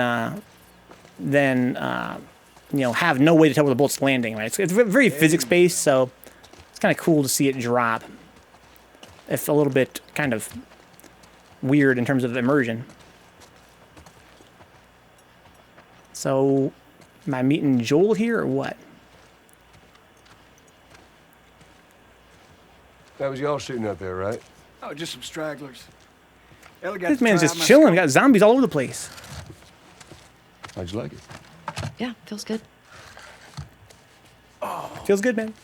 you know, have no way to tell where the bullet's landing. Right? It's very physics based, so it's kind of cool to see it drop. It's a little bit kind of weird in terms of immersion. So, am I meeting Joel here or what? That was y'all shooting up there, right? Oh, just some stragglers. Ellie got This to man's try just out my chilling. scope. Got zombies all over the place. How'd you like it? Yeah, feels good. Feels good, man.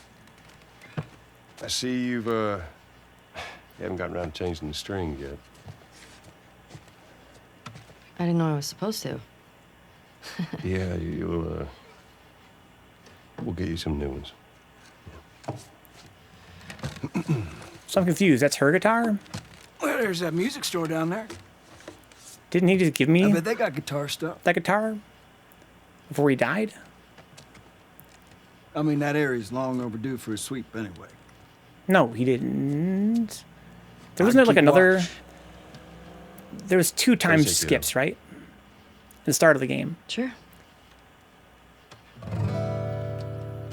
I see you haven't gotten around to changing the string yet. I didn't know I was supposed to. Yeah, we'll get you some new ones. So I'm confused. That's her guitar? Well, there's that music store down there. Didn't he just give I me bet they got guitar stuff. that guitar before he died? I mean, that area's long overdue for a sweep anyway. No, he didn't. There wasn't I'd there like keep another. watch. There was 2 time check it out. skips, right? At the start of the game. Sure.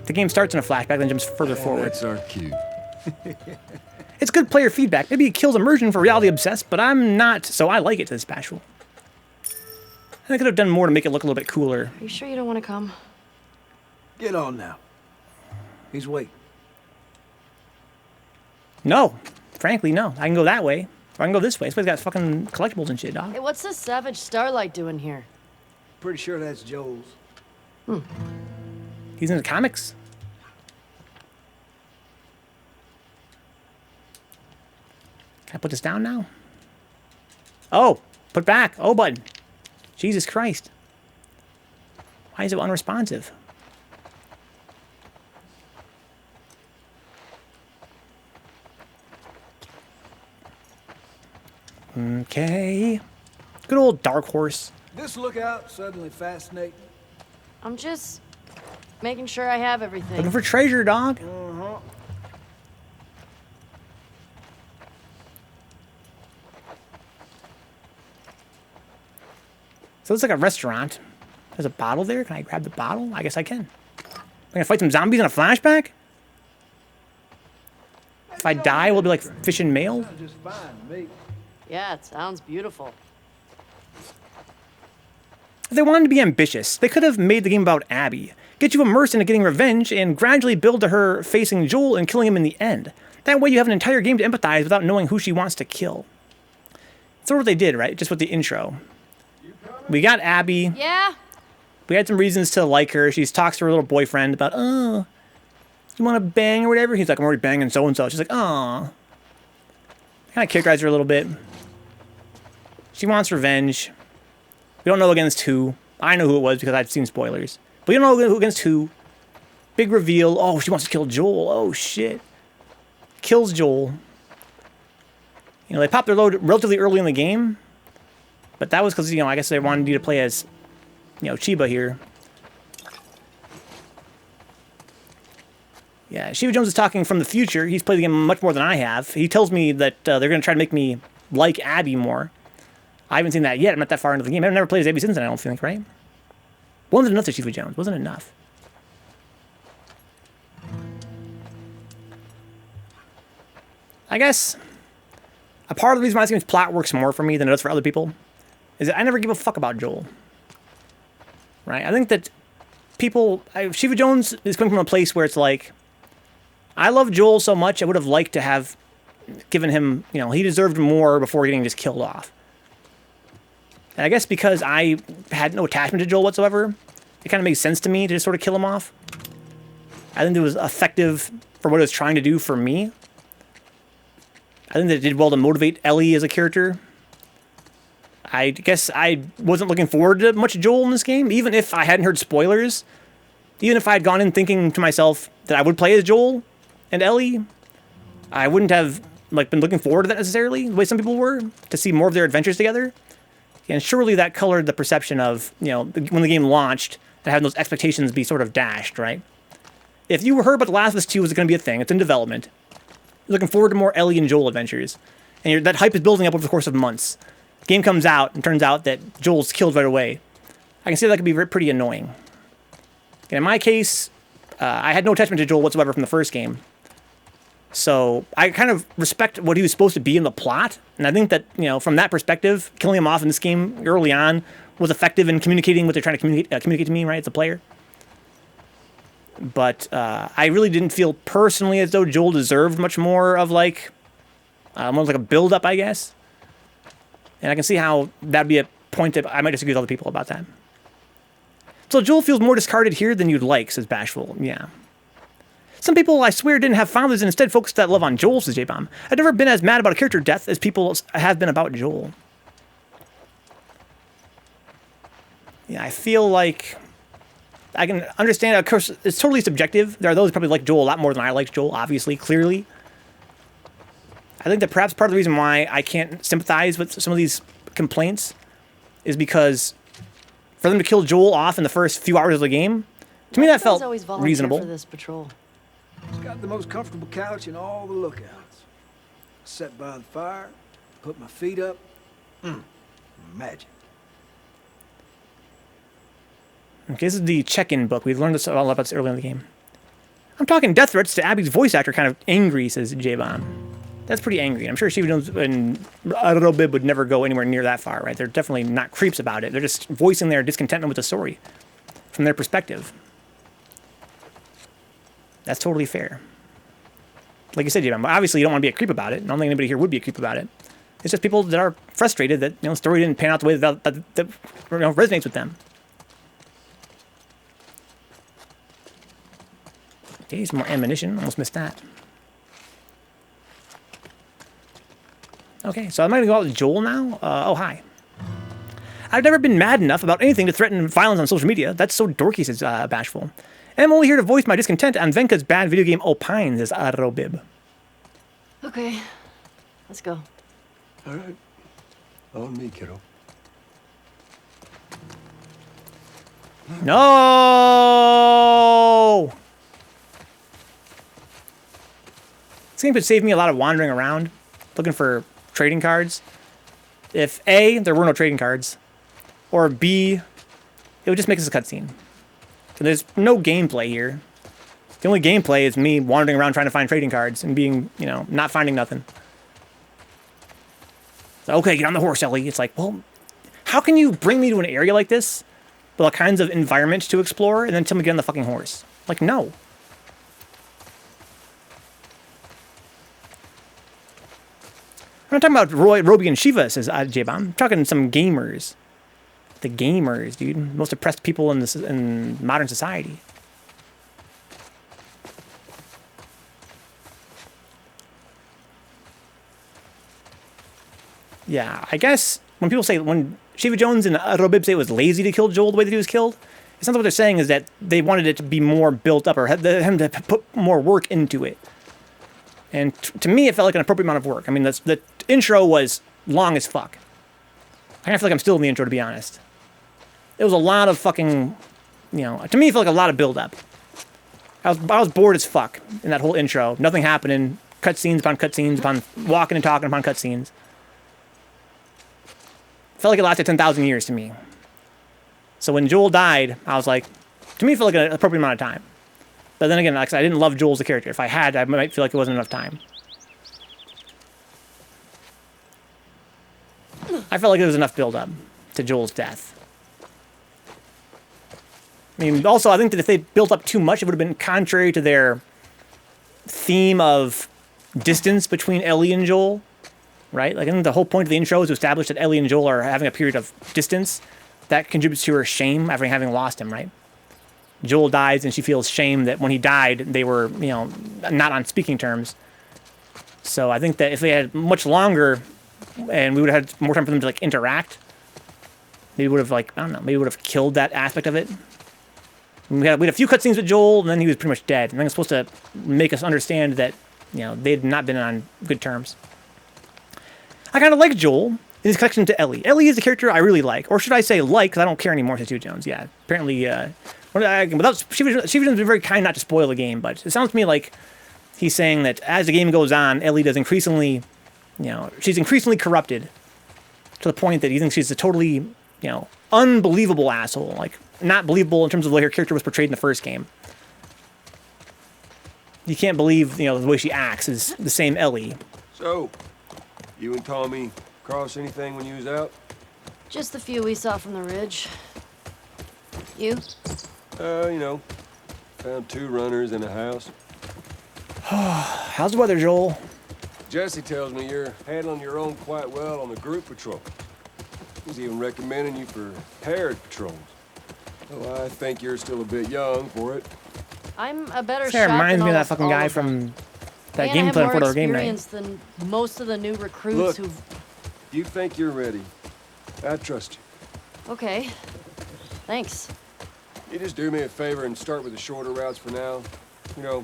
The game starts in a flashback, then jumps further forward. That's our cue. It's good player feedback. Maybe it kills immersion for reality obsessed, but I'm not, so I like it to this bashful. I could have done more to make it look a little bit cooler. Are you sure you don't want to come? Get on now. He's waiting. No, frankly, no. I can go that way, or I can go this way. This way's got fucking collectibles and shit, dog. Hey, what's this savage starlight doing here? Pretty sure that's Joel's. He's in the comics. Can I put this down now? Oh, put back. Oh, button. Jesus Christ. Why is it unresponsive? Okay. Good old Dark Horse. This lookout suddenly fascinating. I'm just making sure I have everything. Looking for treasure, dog. So it's like a restaurant. There's a bottle there. Can I grab the bottle? I guess I can. I'm gonna fight some zombies in a flashback? If I die, will it be like fish and mail? Sounds just fine to me. Yeah, it sounds beautiful. If they wanted to be ambitious, they could have made the game about Abby. Get you immersed into getting revenge and gradually build to her facing Joel and killing him in the end. That way you have an entire game to empathize without knowing who she wants to kill. That's sort of what they did, right? Just with the intro. We got Abby. Yeah? We had some reasons to like her. She talks to her little boyfriend about, oh, you want to bang or whatever? He's like, I'm already banging so-and-so. She's like, aw. Kind of characterize her a little bit. She wants revenge. We don't know against who. I know who it was because I've seen spoilers. But we don't know who against who. Big reveal. Oh, she wants to kill Joel. Oh, shit. Kills Joel. You know, they popped their load relatively early in the game. But that was because, you know, I guess they wanted you to play as, you know, Chiba here. Yeah, Shiva Jones is talking from the future. He's played the game much more than I have. He tells me that they're going to try to make me like Abby more. I haven't seen that yet. I'm not that far into the game. I've never played as Abby since then, I don't think, right? Wasn't enough to Shiva Jones. Wasn't enough. I guess a part of the reason why this game's plot works more for me than it does for other people is that I never give a fuck about Joel. Right? I think that people... Shiva Jones is coming from a place where it's like, I love Joel so much, I would have liked to have given him... You know, he deserved more before getting just killed off. And I guess because I had no attachment to Joel whatsoever, it kind of makes sense to me to just sort of kill him off. I think it was effective for what it was trying to do for me. I think that it did well to motivate Ellie as a character. I guess I wasn't looking forward to much Joel in this game, even if I hadn't heard spoilers. Even if I had gone in thinking to myself that I would play as Joel and Ellie, I wouldn't have been looking forward to that necessarily, the way some people were, to see more of their adventures together. And surely that colored the perception of, you know, when the game launched, that having those expectations be sort of dashed, right? If you heard about The Last of Us 2 was going to be a thing, it's in development, you're looking forward to more Ellie and Joel adventures, and that hype is building up over the course of months. The game comes out, and turns out that Joel's killed right away. I can see that could be pretty annoying. And in my case, I had no attachment to Joel whatsoever from the first game. So I kind of respect what he was supposed to be in the plot. And I think that, you know, from that perspective, killing him off in this game early on was effective in communicating what they're trying to communicate to me, right, as a player. But I really didn't feel personally as though Joel deserved much more of, like, more like a build-up, I guess. And I can see how that'd be a point that I might disagree with other people about that. So Joel feels more discarded here than you'd like, says Bashful. Yeah. Some people, I swear, didn't have fathers and instead focused that love on Joel, says J-Bomb. I've never been as mad about a character death as people have been about Joel. Yeah, I feel like I can understand. Of course, it's totally subjective. There are those who probably like Joel a lot more than I like Joel, obviously, clearly. I think that perhaps part of the reason why I can't sympathize with some of these complaints is because for them to kill Joel off in the first few hours of the game, to me that felt reasonable. For this patrol. It's got the most comfortable couch in all the lookouts. Sat by the fire, put my feet up. Magic. Okay, this is the check-in book. We've learned this all about this early in the game. I'm talking death threats to Abby's voice actor, kind of angry, says J-Bomb. That's pretty angry. I'm sure Shiva Jones and Arobib would never go anywhere near that far, right? They're definitely not creeps about it. They're just voicing their discontentment with the story from their perspective. That's totally fair. Like you said, J-Bomb, obviously you don't want to be a creep about it. I don't think anybody here would be a creep about it. It's just people that are frustrated that, you know, the story didn't pan out the way that you know, resonates with them. Okay, some more ammunition. Almost missed that. Okay, so I'm going to go out with Joel now. Oh, hi. I've never been mad enough about anything to threaten violence on social media. That's so dorky, says Bashful. And I'm only here to voice my discontent on Venka's bad video game opines, says Arobib. Okay, let's go. All right. On me, kiddo. No! This game could save me a lot of wandering around, looking for trading cards. If A, there were no trading cards, or B, it would just make this a cutscene. So there's no gameplay here. The only gameplay is me wandering around trying to find trading cards and being, you know, not finding nothing. So, okay, get on the horse, Ellie. It's like, well, how can you bring me to an area like this with all kinds of environments to explore and then tell me to get on the fucking horse? Like, no. I'm not talking about Roby and Shiva, says J-Bomb. I'm talking some gamers. The gamers, dude. Most oppressed people in modern society. Yeah, I guess when people say, when Shiva Jones and Robib say it was lazy to kill Joel the way that he was killed, it's not what they're saying is that they wanted it to be more built up or had him to put more work into it. And to me, it felt like an appropriate amount of work. I mean, the intro was long as fuck. I kind of feel like I'm still in the intro, to be honest. It was a lot of fucking, you know, to me, it felt like a lot of build-up. I was bored as fuck in that whole intro. Nothing happening. Cutscenes upon walking and talking upon cutscenes. Felt like it lasted 10,000 years to me. So when Joel died, I was like, to me, it felt like an appropriate amount of time. But then again, like I said, I didn't love Joel as a character. If I had, I might feel like it wasn't enough time. I felt like there was enough build-up to Joel's death. I mean, also, I think that if they built up too much, it would have been contrary to their theme of distance between Ellie and Joel, right? Like, I think the whole point of the intro is to establish that Ellie and Joel are having a period of distance that contributes to her shame after having lost him, right? Joel dies, and she feels shame that when he died, they were, you know, not on speaking terms. So I think that if they had much longer, and we would have had more time for them to, like, interact, maybe would have, like, I don't know, maybe would have killed that aspect of it. We had a few cutscenes with Joel, and then he was pretty much dead. And then it's supposed to make us understand that, you know, they had not been on good terms. I kind of like Joel in his connection to Ellie. Ellie is a character I really like. Or should I say like, because I don't care anymore, says Jones. Yeah, apparently, Shiva Jones been very kind not to spoil the game, but it sounds to me like he's saying that as the game goes on, Ellie does increasingly, you know, she's increasingly corrupted to the point that he thinks she's a totally, you know, unbelievable asshole. Like, not believable in terms of the way her character was portrayed in the first game. You can't believe, you know, the way she acts is the same Ellie. So, you and Tommy cross anything when you was out? Just the few we saw from the ridge. You? You know, found 2 runners in a house. How's the weather, Joel? Jesse tells me you're handling your own quite well on the group patrol. He's even recommending you for paired patrols. Well, I think you're still a bit young for it. I'm a better That shot reminds than me of that almost fucking all guy of them. from that And game I have plan more for the game night. experience than most of the new recruits Look. who've... You think you're ready. I trust you. Okay. Thanks. You just do me a favor and start with the shorter routes for now. You know,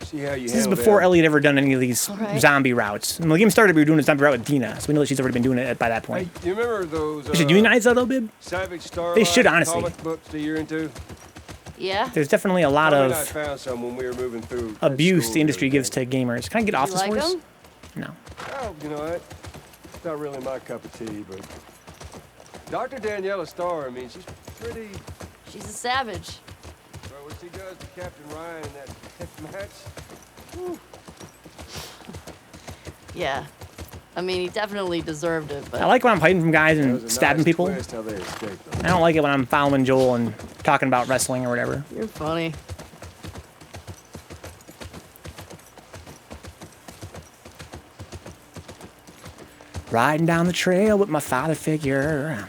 see how you This is handle before them. Ellie had ever done any of these Alright. zombie routes. When the game started, we were doing a zombie route with Dina, so we know that she's already been doing it by that point. Hey, you remember those We should unionize that, though, Bib? Savage Starlight They should, honestly. comic books that you're into? Yeah? There's definitely a lot Tommy and I of found some when we were moving through abuse school the industry the other gives to gamers. Can I get off You this like horse? them? No. day. Oh, you know what? It's not really my cup of tea, but Dr. Daniela Starr, I mean, she's pretty. She's a savage. Well, what she does to Captain Ryan in that death match. Whew. Yeah. I mean, he definitely deserved it, but... I like when I'm hiding from guys That and was a stabbing nice people. twist how they escaped, though. I don't like it when I'm following Joel and talking about wrestling or whatever. You're funny. Riding down the trail with my father figure.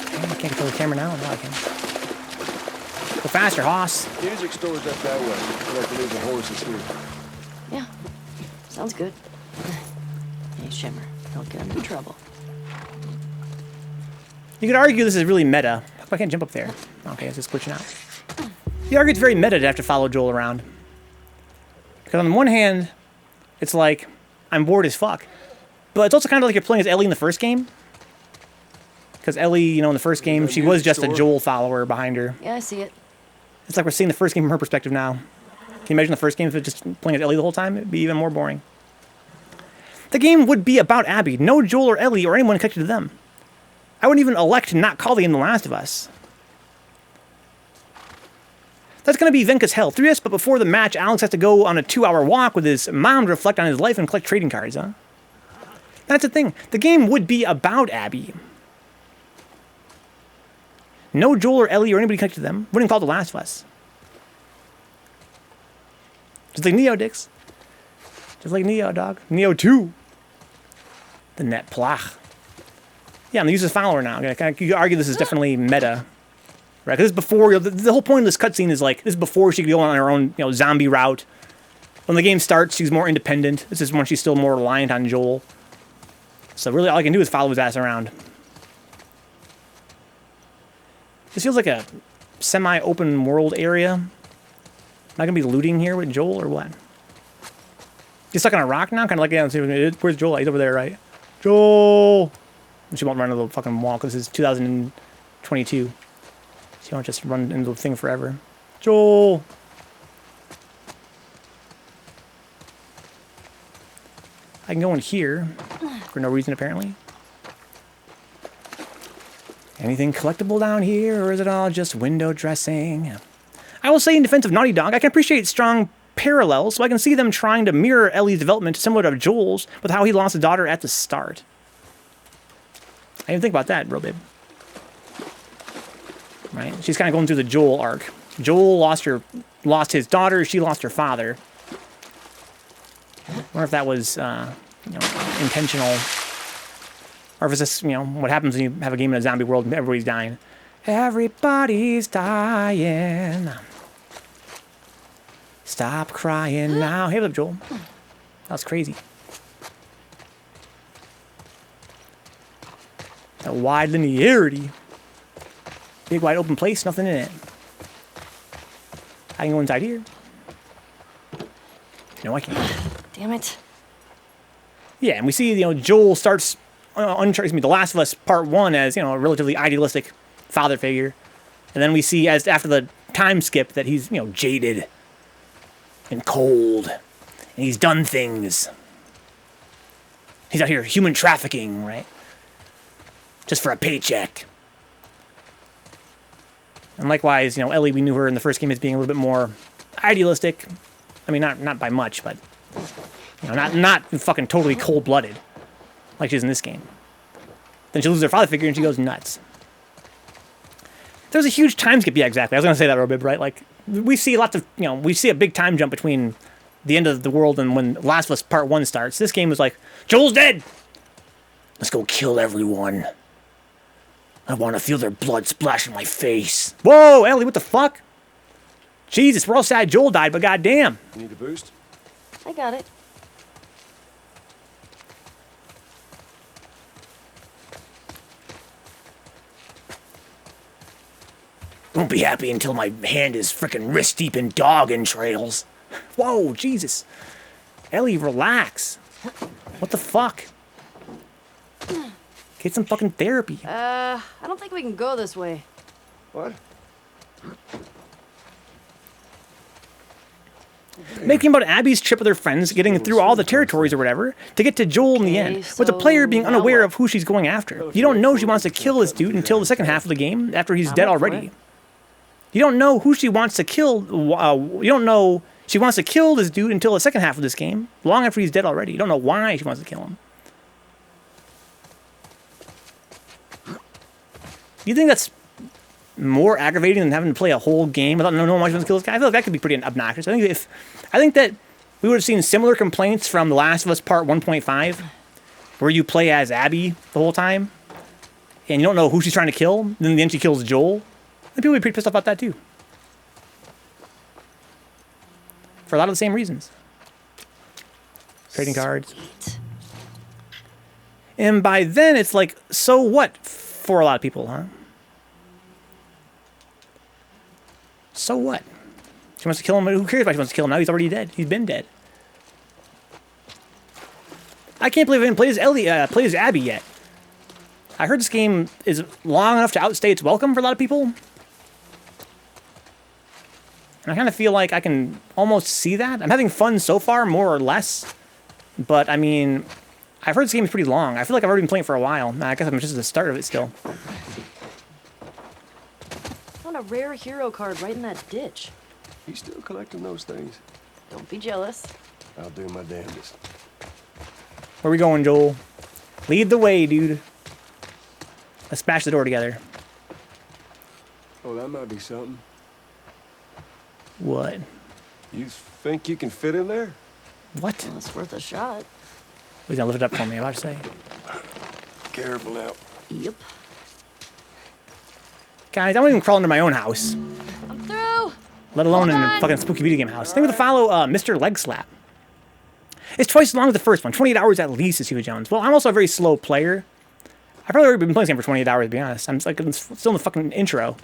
I can't control the camera now. No, I can. Go faster, hoss. Music store's up that way. We'll have to leave the horses here. Yeah. Sounds good. Hey, Shimmer. Don't get into trouble. You could argue this is really meta. I can't jump up there. Okay, it's just glitching out. You argue it's very meta to have to follow Joel around. Because on the one hand, it's like, I'm bored as fuck. But it's also kind of like you're playing as Ellie in the first game. Because Ellie, you know, in the first game, she was just a Joel follower behind her. Yeah, I see it. It's like we're seeing the first game from her perspective now. Can you imagine the first game if it just playing as Ellie the whole time? It'd be even more boring. The game would be about Abby, no Joel or Ellie or anyone connected to them. I wouldn't even elect to not call the game The Last of Us. That's going to be Venka's hell. 3S, but before the match, Alex has to go on a 2-hour walk with his mom to reflect on his life and collect trading cards, huh? That's the thing. The game would be about Abby. No Joel or Ellie or anybody connected to them. Wouldn't call it The Last of Us. Just like Neo, Dix. Just like Neo, dog. Neo 2. The net plach. Yeah, I'm the user's follower now. You could argue this is definitely meta. Right? Because this is before, the whole point of this cutscene is like, this is before she could go on her own, zombie route. When the game starts, she's more independent. This is when she's still more reliant on Joel. So really all I can do is follow his ass around. This feels like a semi-open world area. Am I going to be looting here with Joel or what? He's stuck on a rock now? Kind of like, yeah, where's Joel? He's over there, right? Joel! And she won't run into the fucking wall because this is 2022. She won't just run into the thing forever. Joel! I can go in here for no reason, apparently. Anything collectible down here, or is it all just window dressing? I will say in defense of Naughty Dog, I can appreciate strong parallels, so I can see them trying to mirror Ellie's development similar to Joel's with how he lost a daughter at the start. I didn't think about that, bro, babe. Right? She's kind of going through the Joel arc. Joel lost his daughter, she lost her father. I wonder if that was, intentional. Or if it's just, what happens when you have a game in a zombie world and everybody's dying. Everybody's dying. Stop crying now. Hey, what's up, Joel? That was crazy. That wide linearity. Big wide open place, nothing in it. I can go inside here. No, I can't. Damn it. Yeah, and we see, Joel starts The Last of Us Part 1 as, a relatively idealistic father figure. And then we see, as after the time skip, that he's, jaded and cold. And he's done things. He's out here human trafficking, right? Just for a paycheck. And likewise, Ellie, we knew her in the first game as being a little bit more idealistic. I mean, not by much, but, not fucking totally cold-blooded like she is in this game. Then she loses her father figure and she goes nuts. There's a huge time skip. Yeah, exactly. I was going to say that a little bit, right? Like, we see lots of, we see a big time jump between the end of the world and when Last of Us Part 1 starts. This game was like, Joel's dead! Let's go kill everyone. I want to feel their blood splash in my face. Whoa, Ellie, what the fuck? Jesus, we're all sad Joel died, but goddamn. You need a boost? I got it. Won't be happy until my hand is frickin' wrist deep in dog entrails. Whoa, Jesus. Ellie, relax. What the fuck? Get some fucking therapy. I don't think we can go this way. What? Making about Abby's trip with her friends, getting through all the territories or whatever, to get to Joel in the end, with the player being unaware of who she's going after. You don't know she wants to kill this dude until the second half of the game, after he's dead already. You don't know who she wants to kill. You don't know she wants to kill this dude until the second half of this game, long after he's dead already. You don't know why she wants to kill him. You think that's more aggravating than having to play a whole game without knowing why she wants to kill this guy? I feel like that could be pretty obnoxious. I think that we would have seen similar complaints from The Last of Us Part 1.5, where you play as Abby the whole time, and you don't know who she's trying to kill, and then in the end she kills Joel. And people would be pretty pissed off about that too. For a lot of the same reasons. Trading cards. And by then it's like, so what for a lot of people, huh? So what? She wants to kill him. Who cares why she wants to kill him now? He's already dead. He's been dead. I can't believe I haven't played as Abby yet. I heard this game is long enough to outstay its welcome for a lot of people. And I kind of feel like I can almost see that. I'm having fun so far, more or less. But, I mean, I've heard this game is pretty long. I feel like I've already been playing it for a while. I guess I'm just at the start of it still. Found a rare hero card right in that ditch. You still collecting those things? Don't be jealous. I'll do my damnedest. Where we going, Joel? Lead the way, dude. Let's smash the door together. Oh, that might be something. What? You think you can fit in there? What? Well, it's worth a shot. He's gonna lift it up for me, I'm about to say. Careful now. Yep. Guys, I won't even crawl into my own house. I'm through. Let alone in Hold a on. fucking spooky video game house. Think we to follow Mr. Leg Slap. It's twice as long as the first one. 28 hours at least, as Hugo Jones. Well, I'm also a very slow player. I've probably already been playing this game for 28 hours, to be honest. I'm like still in the fucking intro.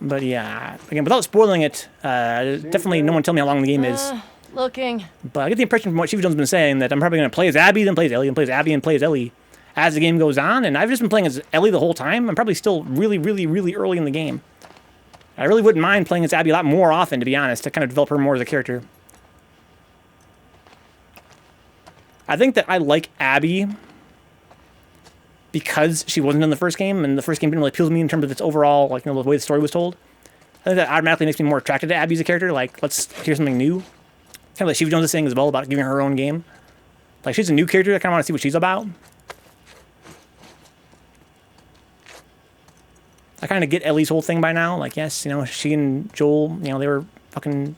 But yeah, again, without spoiling it, definitely no one tell me how long the game is. Looking. But I get the impression from what Shiva Jones has been saying that I'm probably going to play as Abby, then play as Ellie, then play as Abby, and play as Ellie as the game goes on. And I've just been playing as Ellie the whole time. I'm probably still really, really, really early in the game. I really wouldn't mind playing as Abby a lot more often, to be honest, to kind of develop her more as a character. I think that I like Abby because she wasn't in the first game, and the first game didn't really appeal to me in terms of its overall, like, you know, the way the story was told. I think that automatically makes me more attracted to Abby as a character. Like, let's hear something new. Kind of like Shiva Jones is saying as well about giving her own game. Like, she's a new character. I kind of want to see what she's about. I kind of get Ellie's whole thing by now. Like, yes, you know, she and Joel, you know, they were fucking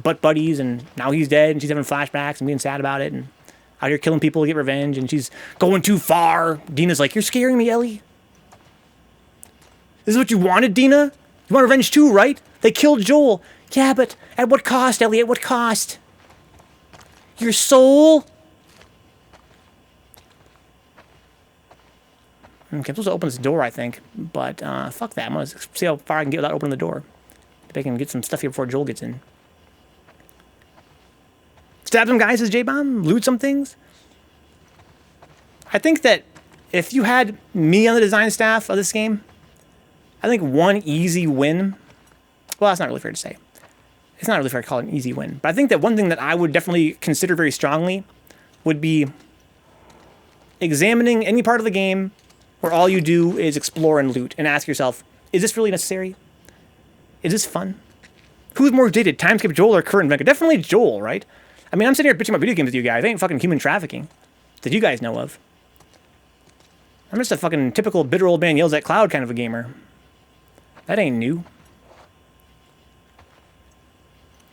butt buddies, and now he's dead, and she's having flashbacks and being sad about it, and out here killing people to get revenge, and she's going too far. Dina's like, you're scaring me, Ellie. This is what you wanted, Dina? You want revenge too, right? They killed Joel. Yeah, but at what cost, Ellie? At what cost? Your soul? Okay, I'm supposed to open this door, I think. But, fuck that. I'm going to see how far I can get without opening the door. Maybe I can get some stuff here before Joel gets in. Stab some guys, says J-Bomb. Loot some things. I think that if you had me on the design staff of this game, I think one easy win... Well, that's not really fair to say. It's not really fair to call it an easy win. But I think that one thing that I would definitely consider very strongly would be examining any part of the game where all you do is explore and loot and ask yourself, is this really necessary? Is this fun? Who's more dated, Timeskip Joel or current Venka? Definitely Joel, right? I mean, I'm sitting here bitching about video games with you guys. It ain't fucking human trafficking that you guys know of. I'm just a fucking typical bitter old man yells at cloud kind of a gamer. That ain't new.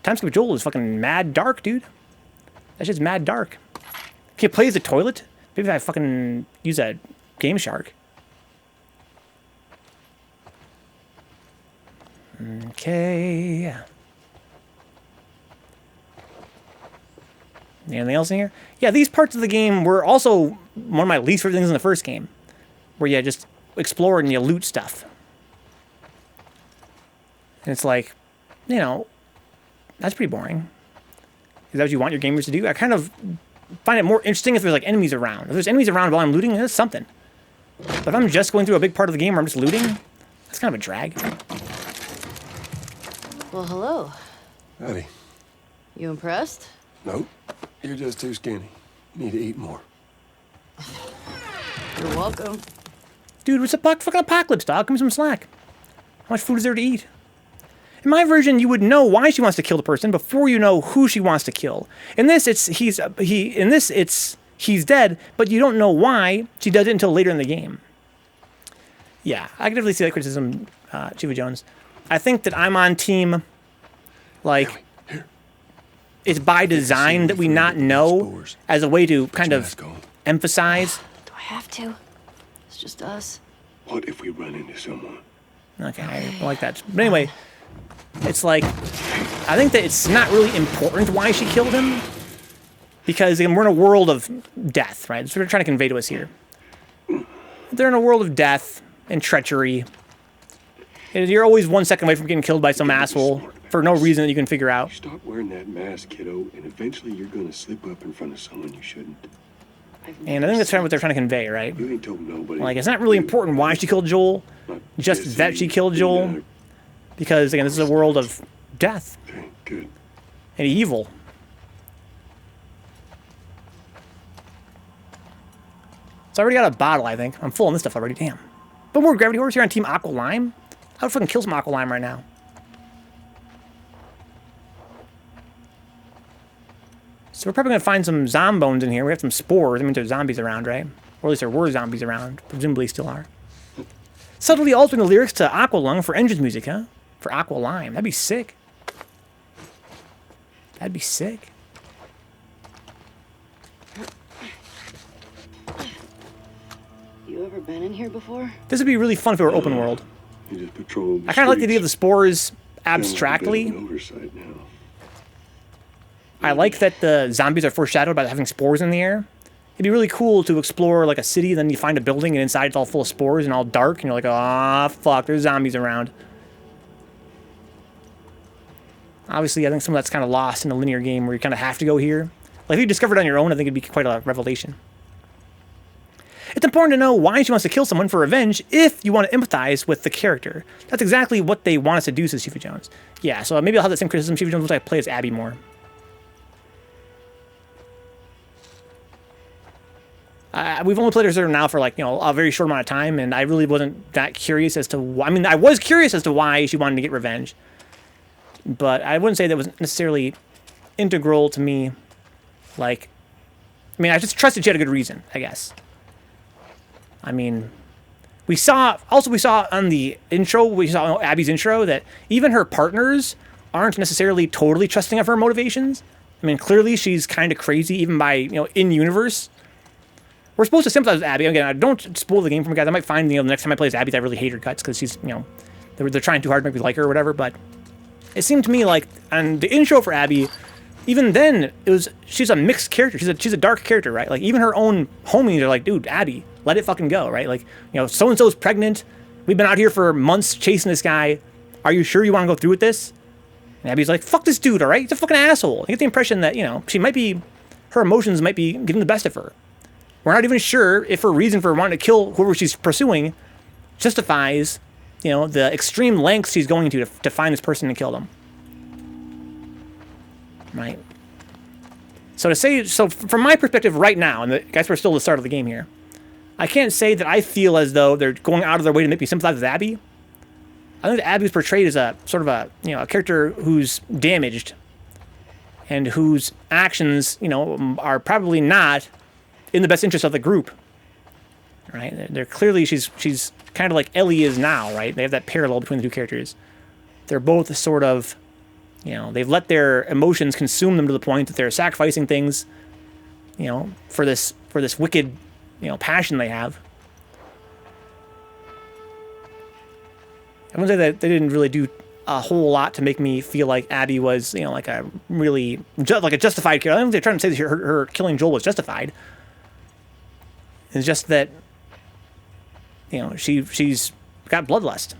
Timeskip Joel is fucking mad dark, dude. That shit's mad dark. Can you play as a toilet? Maybe if I fucking use a Game Shark. Okay. Anything else in here? Yeah, these parts of the game were also one of my least favorite things in the first game. Where you just explore and you loot stuff. And it's like, you know, that's pretty boring. Is that what you want your gamers to do? I kind of find it more interesting if there's like enemies around. If there's enemies around while I'm looting, that's something. But if I'm just going through a big part of the game where I'm just looting, that's kind of a drag. Well, hello. Howdy. You impressed? Nope. You're just too skinny. You need to eat more. You're welcome. Dude, it's a fucking apocalypse, dog. Give me some slack. How much food is there to eat? In my version, you would know why she wants to kill the person before you know who she wants to kill. In this, it's he's dead, but you don't know why she does it until later in the game. Yeah, I can definitely see that criticism, Shiva Jones. I think that I'm on team, like, it's by design that we not know as a way to kind of emphasize. Do I have to? It's just us. What if we run into someone? Okay, I like that. But anyway, it's like, I think that it's not really important why she killed him. Because again, we're in a world of death, right? That's what they're trying to convey to us here. They're in a world of death and treachery. And you're always 1 second away from getting killed by some asshole for no reason that you can figure out. Stop wearing that mask, kiddo, and eventually you're gonna slip up in front of someone you shouldn't. And I think that's kind of what they're trying to convey, right? You ain't told nobody. Like, it's not really important why she killed Joel, just that she killed Joel. Because, again, this is a world of death Okay, good. and evil. So I already got a bottle, I think. I'm full on this stuff already, damn. But more gravity horse here on Team Aqua Lime? I would fucking kill some Aqua Lime right now. So we're probably gonna find some zombones in here. We have some spores. I mean, there's zombies around, right? Or at least there were zombies around. Presumably still are. Subtly altering the lyrics to Aqua Lung for engines music, huh? For Aqua Lime. That'd be sick. That'd be sick. You ever been in here before? This would be really fun if it were open world. You just patrol the I kind of like the idea of the spores streets. Kind of abstractly. a bit of an oversight now. I like that the zombies are foreshadowed by having spores in the air. It'd be really cool to explore like a city, then you find a building and inside it's all full of spores and all dark, and you're like, ah, fuck, there's zombies around. Obviously, I think some of that's kind of lost in a linear game where you kind of have to go here. Like, if you discovered it on your own, I think it'd be quite a revelation. It's important to know why she wants to kill someone for revenge if you want to empathize with the character. That's exactly what they want us to do, says Shifu Jones. Yeah, so maybe I'll have that same criticism. Shifu Jones looks like I play as Abby more. We've only played her now for like, you know, a very short amount of time, and I really wasn't that curious as to why. I mean, I was curious as to why she wanted to get revenge, but I wouldn't say that was necessarily integral to me. Like, I mean, I just trusted she had a good reason, I guess. I mean, we saw on the intro, we saw Abby's intro, that even her partners aren't necessarily totally trusting of her motivations. I mean, clearly she's kind of crazy, even by, you know, in-universe. We're supposed to sympathize with Abby. Again, I don't spoil the game for me, guys. I might find, you know, the next time I play as Abby that I really hate her guts because she's, you know, they're trying too hard to make me like her or whatever. But it seemed to me like on the intro for Abby, even then, she's a mixed character. She's a dark character, right? Like, even her own homies are like, dude, Abby, let it fucking go, right? Like, you know, so-and-so's pregnant. We've been out here for months chasing this guy. Are you sure you want to go through with this? And Abby's like, fuck this dude, all right? He's a fucking asshole. You get the impression that, you know, her emotions might be getting the best of her. We're not even sure if her reason for wanting to kill whoever she's pursuing justifies, you know, the extreme lengths she's going to find this person and kill them. Right? So from my perspective right now, and guys, we're still at the start of the game here, I can't say that I feel as though they're going out of their way to make me sympathize with Abby. I think that Abby's portrayed as a sort of a character who's damaged and whose actions, you know, are probably not in the best interest of the group, right? They're clearly, she's kind of like Ellie is now, right? They have that parallel between the two characters. They're both sort of, you know, they've let their emotions consume them to the point that they're sacrificing things, you know, for this wicked, you know, passion they have. I wouldn't say that they didn't really do a whole lot to make me feel like Abby was, you know, like a really, like a justified character. I don't think they're trying to say that her killing Joel was justified. It's just that, you know, she's got bloodlust.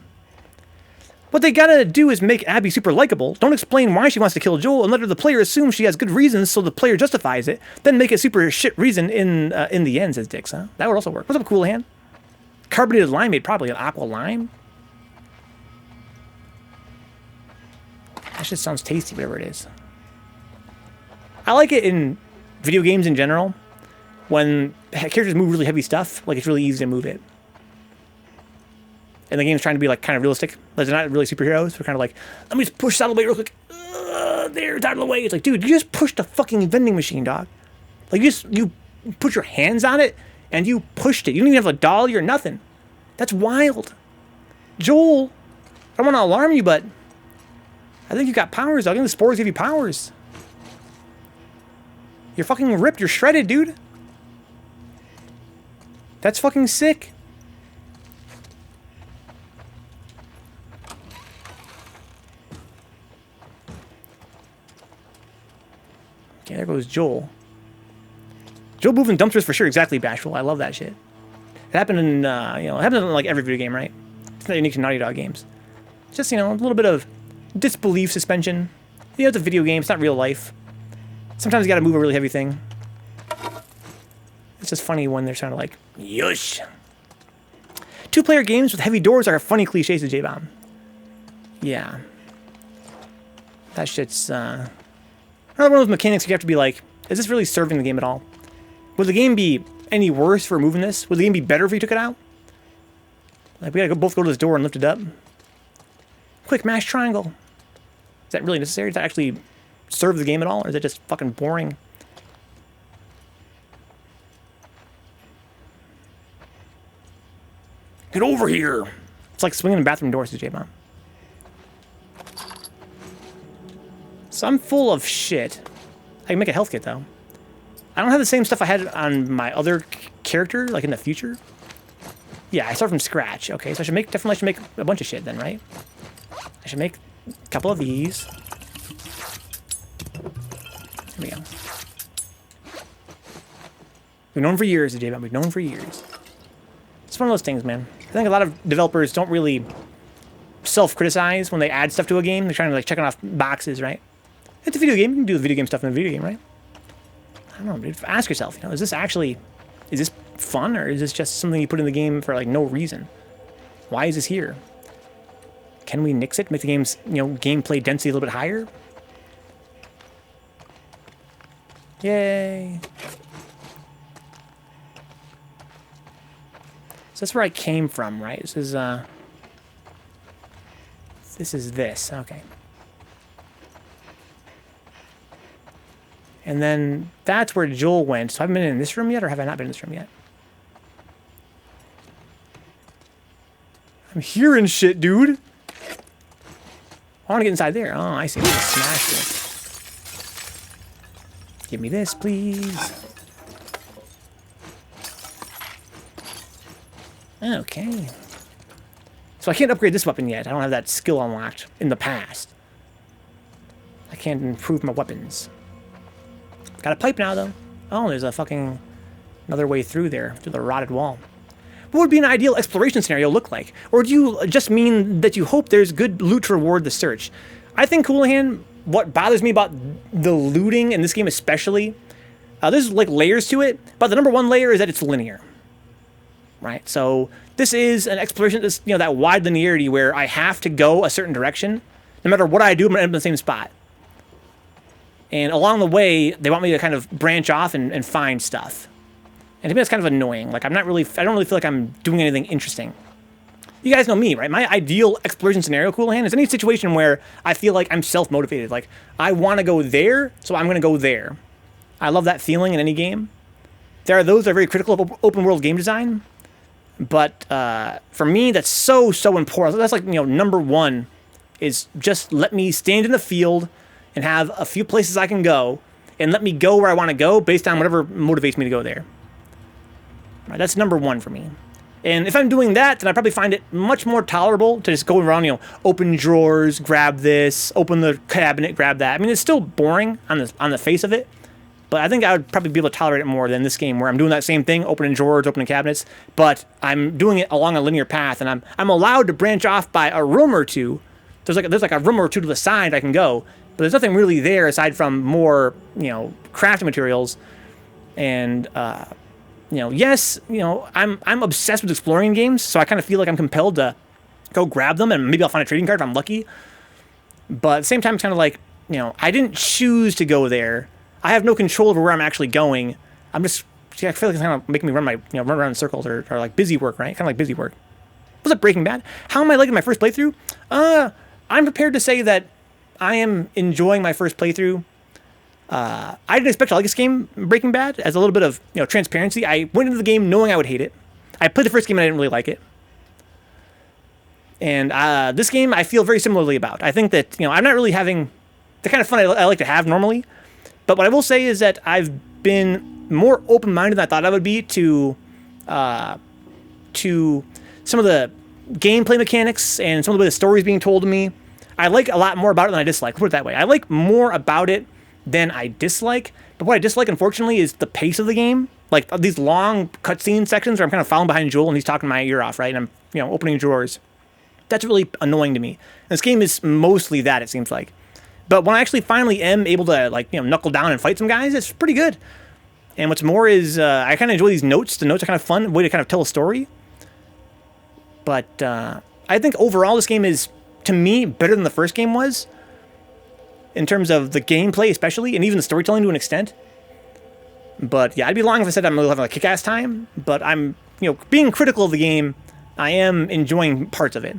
What they gotta do is make Abby super likable. Don't explain why she wants to kill Joel and let the player assume she has good reasons so the player justifies it. Then make a super shit reason in the end, says Dix, huh? That would also work. What's up, Cool Hand? Carbonated limeade, probably an aqua lime. That shit sounds tasty, whatever it is. I like it in video games in general. When characters move really heavy stuff, like, it's really easy to move it. And the game's trying to be, like, kind of realistic. Like, they're not really superheroes. They're kind of like, let me just push this out of the way real quick. There, it's out of the way. It's like, dude, you just pushed a fucking vending machine, dog. Like, you put your hands on it, and you pushed it. You didn't even have a dolly or nothing. That's wild. Joel, I don't want to alarm you, but I think you got powers, dog. I think the spores give you powers. You're fucking ripped. You're shredded, dude. That's fucking sick. Okay, there goes Joel. Joel moving dumpsters for sure. Exactly, Bashful. I love that shit. It happened in, it happens in like every video game, right? It's not unique to Naughty Dog games. It's just, you know, a little bit of disbelief suspension. You know, it's a video game. It's not real life. Sometimes you gotta move a really heavy thing. It's just funny when they're trying to like, yush. Two-player games with heavy doors are funny cliches to J-Bomb. Yeah. That shit's, another one of those mechanics you have to be like, is this really serving the game at all? Would the game be any worse for removing this? Would the game be better if we took it out? Like, we gotta both go to this door and lift it up. Quick, mash triangle. Is that really necessary? Does that actually serve the game at all? Or is it just fucking boring? Get over here! It's like swinging in bathroom doors, CJ Bomb. So I'm full of shit. I can make a health kit, though. I don't have the same stuff I had on my other character, like in the future. Yeah, I start from scratch. Okay, so I should definitely make a bunch of shit then, right? I should make a couple of these. There we go. We've known for years, CJ Bomb. We've known for years. It's one of those things, man. I think a lot of developers don't really self-criticize when they add stuff to a game. They're trying to like checking off boxes, right? It's a video game. You can do the video game stuff in a video game, right? I don't know, dude. Ask yourself, you know, is this fun, or is this just something you put in the game for like no reason? Why is this here? Can we nix it? Make the game's, you know, gameplay density a little bit higher? Yay! So that's where I came from, right? This is this. Okay. And then that's where Joel went. So I haven't been in this room yet, or have I not been in this room yet? I'm hearing shit, dude. I want to get inside there. Oh, I see. Smash this. Give me this, please. Okay. So I can't upgrade this weapon yet. I don't have that skill unlocked in the past. I can't improve my weapons. Got a pipe now, though. Oh, there's a fucking another way through there, through the rotted wall. What would be an ideal exploration scenario look like? Or do you just mean that you hope there's good loot to reward the search? I think, Coolahan, what bothers me about the looting in this game especially, there's like layers to it, but the number one layer is that it's linear. Right? So this is an exploration, this, you know, that wide linearity where I have to go a certain direction. No matter what I do, I'm going to end up in the same spot. And along the way, they want me to kind of branch off and find stuff. And to me, that's kind of annoying. Like, I don't really feel like I'm doing anything interesting. You guys know me, right? My ideal exploration scenario, Coolahan, is any situation where I feel like I'm self-motivated. Like, I want to go there, so I'm going to go there. I love that feeling in any game. There are those that are very critical of open-world game design. But for me, that's so important. That's like, you know, number one is just let me stand in the field and have a few places I can go, and let me go where I want to go based on whatever motivates me to go there. Right, that's number one for me. And if I'm doing that, then I probably find it much more tolerable to just go around, you know, open drawers, grab this, open the cabinet, grab that. I mean, it's still boring on the face of it, but I think I would probably be able to tolerate it more than this game where I'm doing that same thing, opening drawers, opening cabinets, but I'm doing it along a linear path, and I'm allowed to branch off by a room or two. There's like a room or two to the side I can go, but there's nothing really there aside from more, you know, crafting materials. And you know, yes, you know, I'm obsessed with exploring games, so I kind of feel like I'm compelled to go grab them, and maybe I'll find a trading card if I'm lucky. But at the same time, it's kind of like, you know, I didn't choose to go there. I have no control over where I'm actually going. I feel like it's kind of making me run around in circles or like busy work, right? Kind of like busy work. Was it Breaking Bad? How am I liking my first playthrough? I'm prepared to say that I am enjoying my first playthrough. I didn't expect to like this game, Breaking Bad, as a little bit of, you know, transparency. I went into the game knowing I would hate it. I played the first game and I didn't really like it. And this game I feel very similarly about. I think that, you know, I'm not really having the kind of fun I like to have normally. But what I will say is that I've been more open-minded than I thought I would be to some of the gameplay mechanics and some of the way the story is being told to me. I like a lot more about it than I dislike. Put it that way. I like more about it than I dislike. But what I dislike, unfortunately, is the pace of the game. Like these long cutscene sections where I'm kind of following behind Joel and he's talking my ear off, right? And I'm, you know, opening drawers. That's really annoying to me. And this game is mostly that, it seems like. But when I actually finally am able to, like, you know, knuckle down and fight some guys, it's pretty good. And what's more is I kind of enjoy these notes. The notes are kind of fun, way to kind of tell a story. But I think overall this game is, to me, better than the first game was. In terms of the gameplay especially, and even the storytelling to an extent. But yeah, I'd be lying if I said I'm really having a kick-ass time. But I'm, being critical of the game, I am enjoying parts of it.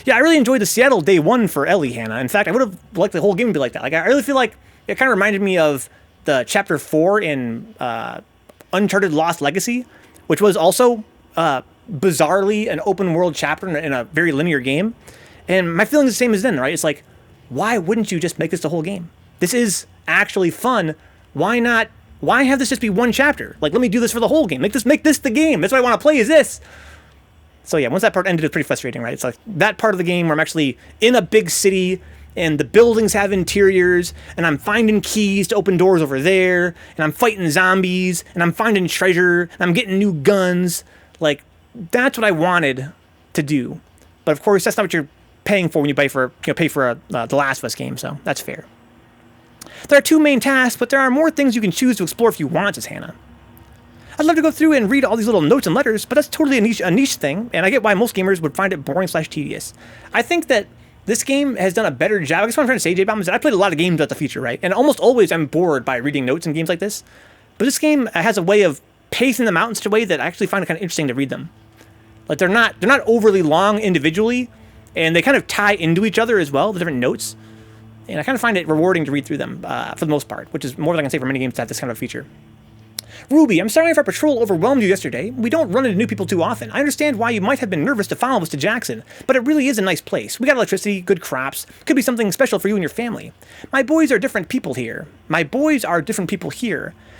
Yeah, I really enjoyed the Seattle day one for Ellie, Hannah. In fact, I would have liked the whole game to be like that. Like, I really feel like it kind of reminded me of the Chapter 4 in Uncharted Lost Legacy, which was also bizarrely an open world chapter in a very linear game. And my feeling is the same as then, right? It's like, why wouldn't you just make this the whole game? This is actually fun. Why not? Why have this just be one chapter? Like, let me do this for the whole game. Make this the game. That's what I want to play, is this. So yeah, once that part ended, it was pretty frustrating, right? It's like that part of the game where I'm actually in a big city and the buildings have interiors and I'm finding keys to open doors over there and I'm fighting zombies and I'm finding treasure and I'm getting new guns. Like, that's what I wanted to do. But of course, that's not what you're paying for when you pay for The Last of Us game, so that's fair. There are 2 main tasks, but there are more things you can choose to explore if you want, says Hannah. I'd love to go through and read all these little notes and letters, but that's totally a niche thing, and I get why most gamers would find it boring/tedious. I think that this game has done a better job. I guess what I'm trying to say, J-Bomb, is that I played a lot of games about the future, right? And almost always I'm bored by reading notes in games like this. But this game has a way of pacing them out in such a way that I actually find it kind of interesting to read them. Like, they're not overly long individually, and they kind of tie into each other as well, the different notes. And I kind of find it rewarding to read through them for the most part, which is more than I can say for many games that have this kind of a feature. Ruby, I'm sorry if our patrol overwhelmed you yesterday. We don't run into new people too often. I understand why you might have been nervous to follow us to Jackson, but it really is a nice place. We got electricity, good crops. Could be something special for you and your family. My boys are different people here.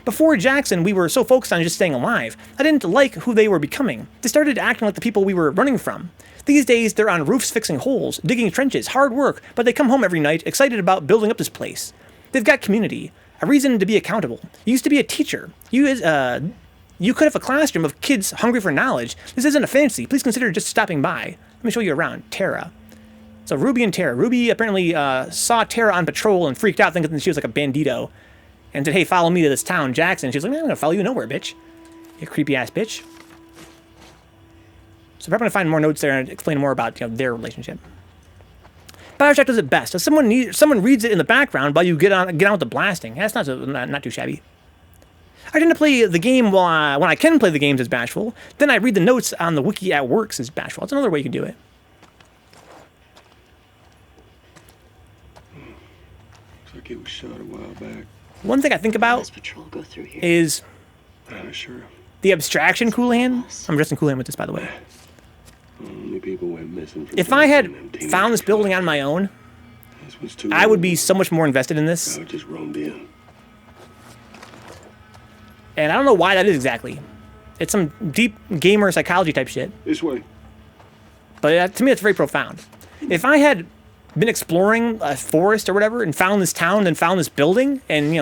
Before Jackson, we were so focused on just staying alive. I didn't like who they were becoming. They started acting like the people we were running from. These days, they're on roofs fixing holes, digging trenches, hard work, but they come home every night excited about building up this place. They've got community. A reason to be accountable. You used to be a teacher. You could have a classroom of kids hungry for knowledge. This isn't a fancy. Please consider just stopping by. Let me show you around. Tara. So Ruby and Tara. Ruby apparently saw Tara on patrol and freaked out thinking that she was like a bandito. And said, hey, follow me to this town, Jackson. She was like, man, I'm going to follow you nowhere, bitch. You creepy-ass bitch. So I'm going to find more notes there and explain more about their relationship. Bioshock does it best. If someone reads it in the background while you get on with the blasting. That's not too shabby. I tend to play the game when I can play the games as Bashful. Then I read the notes on the wiki at work as Bashful. That's another way you can do it. Looks like it was shot a while back. One thing I think about is Sure. the abstraction Coolan. I'm dressing Coolan with this, by the way. Only people went missing from If I had found this building on my own, I would be so much more invested in this. I just roamed in. And I don't know why that is exactly. It's some deep gamer psychology type shit. This way. But to me, it's very profound. If I had been exploring a forest or whatever and found this town and found this building, and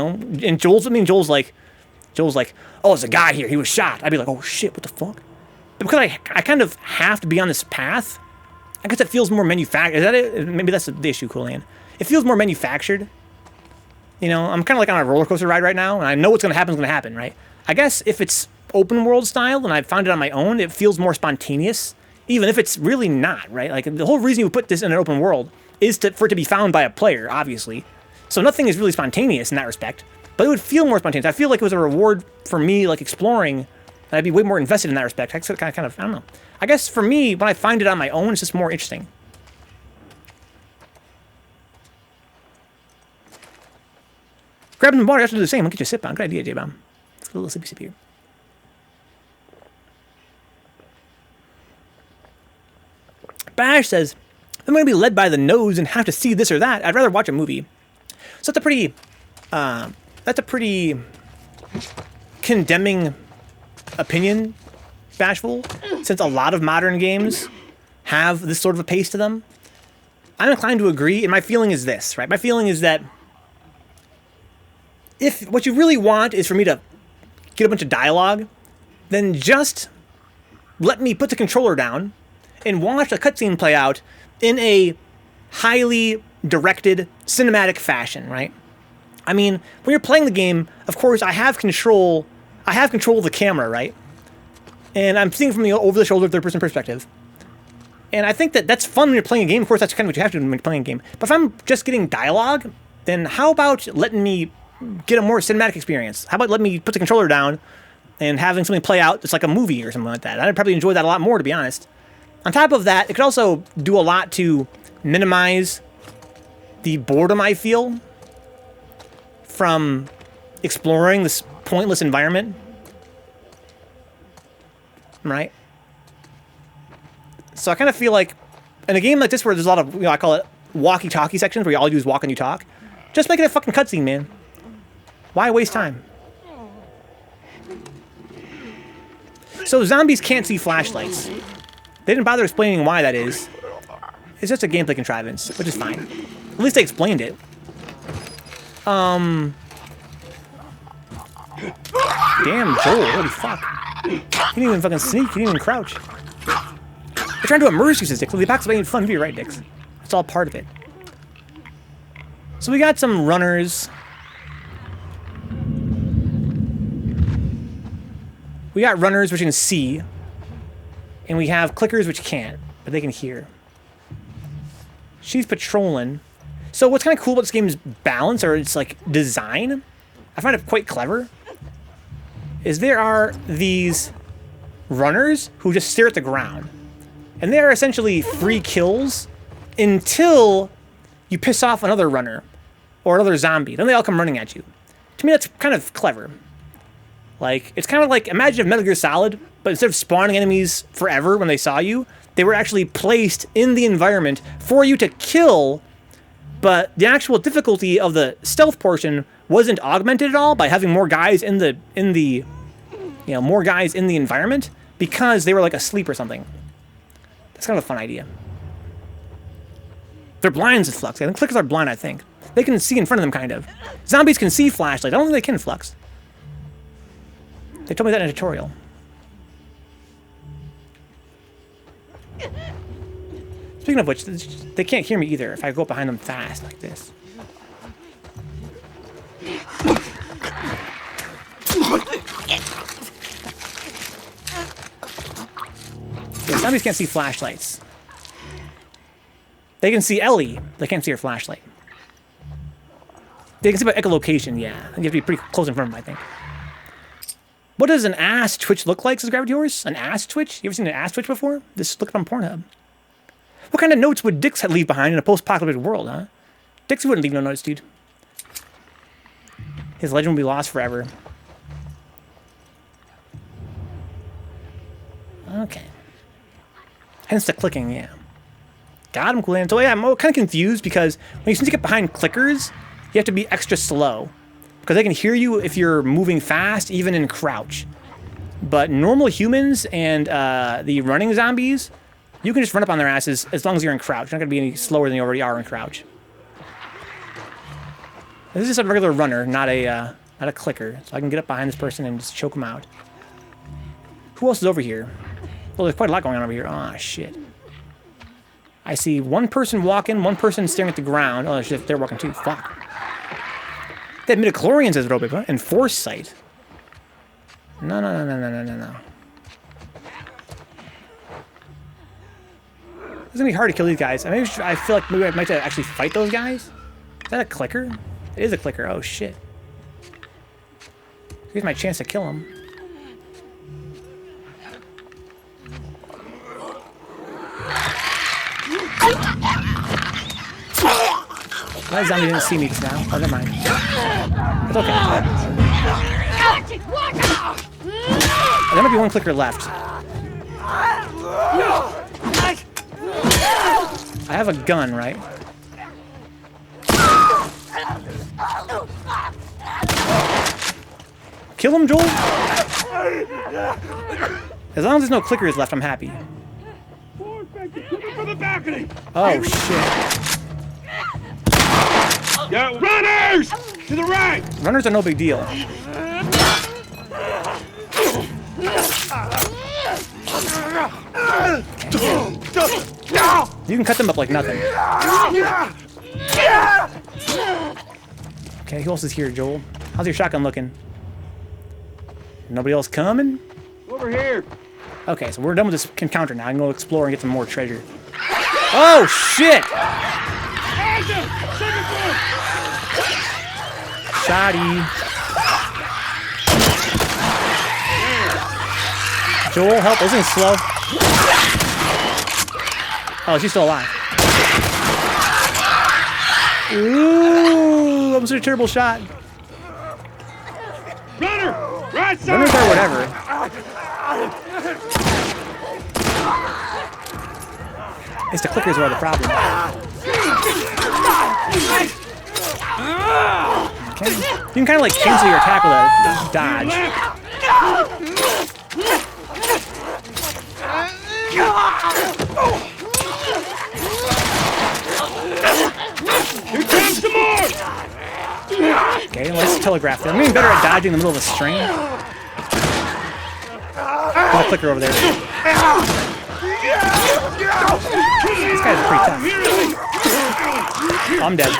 and Joel's like, oh, there's a guy here. He was shot. I'd be like, oh shit, what the fuck? But because I kind of have to be on this path, I guess it feels more manufactured. Is that it? Maybe that's the issue, Coolan. It feels more manufactured. I'm kind of like on a roller coaster ride right now, and I know what's going to happen, right? I guess if it's open world style and I found it on my own, it feels more spontaneous, even if it's really not, right? Like, the whole reason you put this in an open world is for it to be found by a player, obviously. So nothing is really spontaneous in that respect, but it would feel more spontaneous. I feel like it was a reward for me, like, exploring, and I'd be way more invested in that respect. I don't know. I guess for me, when I find it on my own, it's just more interesting. Grab some water, you have to do the same. I'll get you a sip on. Good idea, J-Bomb. Let's get a little sippy sip here. Bash says, if I'm going to be led by the nose and have to see this or that, I'd rather watch a movie. So that's a pretty condemning opinion, Bashful, since a lot of modern games have this sort of a pace to them. I'm inclined to agree, and my feeling is this, right? My feeling is that if what you really want is for me to get a bunch of dialogue, then just let me put the controller down and watch a cutscene play out in a highly directed cinematic fashion, right? I mean, when you're playing the game, of course, I have control of the camera, right? And I'm seeing from the over-the-shoulder third-person perspective. And I think that that's fun when you're playing a game. Of course, that's kind of what you have to do when you're playing a game. But if I'm just getting dialogue, then how about letting me get a more cinematic experience? How about let me put the controller down and having something play out that's like a movie or something like that? I'd probably enjoy that a lot more, to be honest. On top of that, it could also do a lot to minimize the boredom I feel from exploring this pointless environment. Right? So I kind of feel like in a game like this where there's a lot of, I call it walkie-talkie sections where all you do is walk and you talk, just make it a fucking cutscene, man. Why waste time? So zombies can't see flashlights. They didn't bother explaining why that is. It's just a gameplay contrivance, which is fine. At least they explained it. Damn, Joel, holy fuck. He didn't even fucking sneak, he didn't even crouch. They're trying to immerse you, says Dix. Well, the apocalypse ain't fun to be, right, Dix? It's all part of it. So we got some runners. We got runners which can see. And we have clickers which can't, but they can hear. She's patrolling. So what's kind of cool about this game's balance, or its like design, I find it quite clever, is there are these runners who just stare at the ground. And they are essentially free kills until you piss off another runner or another zombie. Then they all come running at you. To me, that's kind of clever. Like, it's kind of like, imagine if Metal Gear Solid, but instead of spawning enemies forever when they saw you, they were actually placed in the environment for you to kill, but the actual difficulty of the stealth portion wasn't augmented at all by having more guys in the more guys in the environment because they were like asleep or something. That's kind of a fun idea. Their blinds is Flux. I think clickers are blind, I think. They can see in front of them, kind of. Zombies can see flashlight. I don't think they can, Flux. They told me that in a tutorial. Speaking of which, they can't hear me either if I go behind them fast like this. Yeah, zombies can't see flashlights. They can see Ellie. They can't see her flashlight. They can see by echolocation, yeah. You have to be pretty close in front of them, I think. What does an ass twitch look like, says Gravity Horse? An ass twitch? You ever seen an ass twitch before? Just look it up on Pornhub. What kind of notes would Dix leave behind in a post-apocalyptic world, huh? Dix wouldn't leave no notes, dude. His legend will be lost forever. Okay. Hence the clicking, yeah. Got him, cool. So yeah, I'm kind of confused because when you get behind clickers, you have to be extra slow. Because they can hear you if you're moving fast, even in crouch. But normal humans and the running zombies, you can just run up on their asses as long as you're in crouch. You're not going to be any slower than you already are in crouch. This is just a regular runner, not a clicker. So I can get up behind this person and just choke them out. Who else is over here? Well, there's quite a lot going on over here. Ah, shit. I see one person walking, one person staring at the ground. Oh, shit, they're walking too. Fuck. They have midichlorians as robot, huh? And foresight. No. It's gonna be hard to kill these guys. I mean, I feel like maybe I might actually fight those guys. Is that a clicker? It is a clicker. Oh shit. Here's my chance to kill him. That zombie didn't see me just now. Oh, never mind. It's okay. Oh, there might be one clicker left. I have a gun, right? Kill him, Joel? As long as there's no clickers left, I'm happy. Oh, shit. Yeah, runners! To the right! Runners are no big deal. You can cut them up like nothing. Okay, who else is here, Joel? How's your shotgun looking? Nobody else coming? Over here! Okay, so we're done with this encounter now. I can go explore and get some more treasure. Oh, shit! shotty. Joel, help. Isn't he slow? Oh, she's still alive. Ooh, that was a terrible shot. Runner! Right side! Runners or whatever. It's the clickers are the problem. Okay. You can kind of like cancel your attack with a dodge. Here comes some more! Okay, let's telegraph them. I'm getting better at dodging in the middle of a string. There's a clicker over there. This guy's pretty tough. Oh, I'm dead.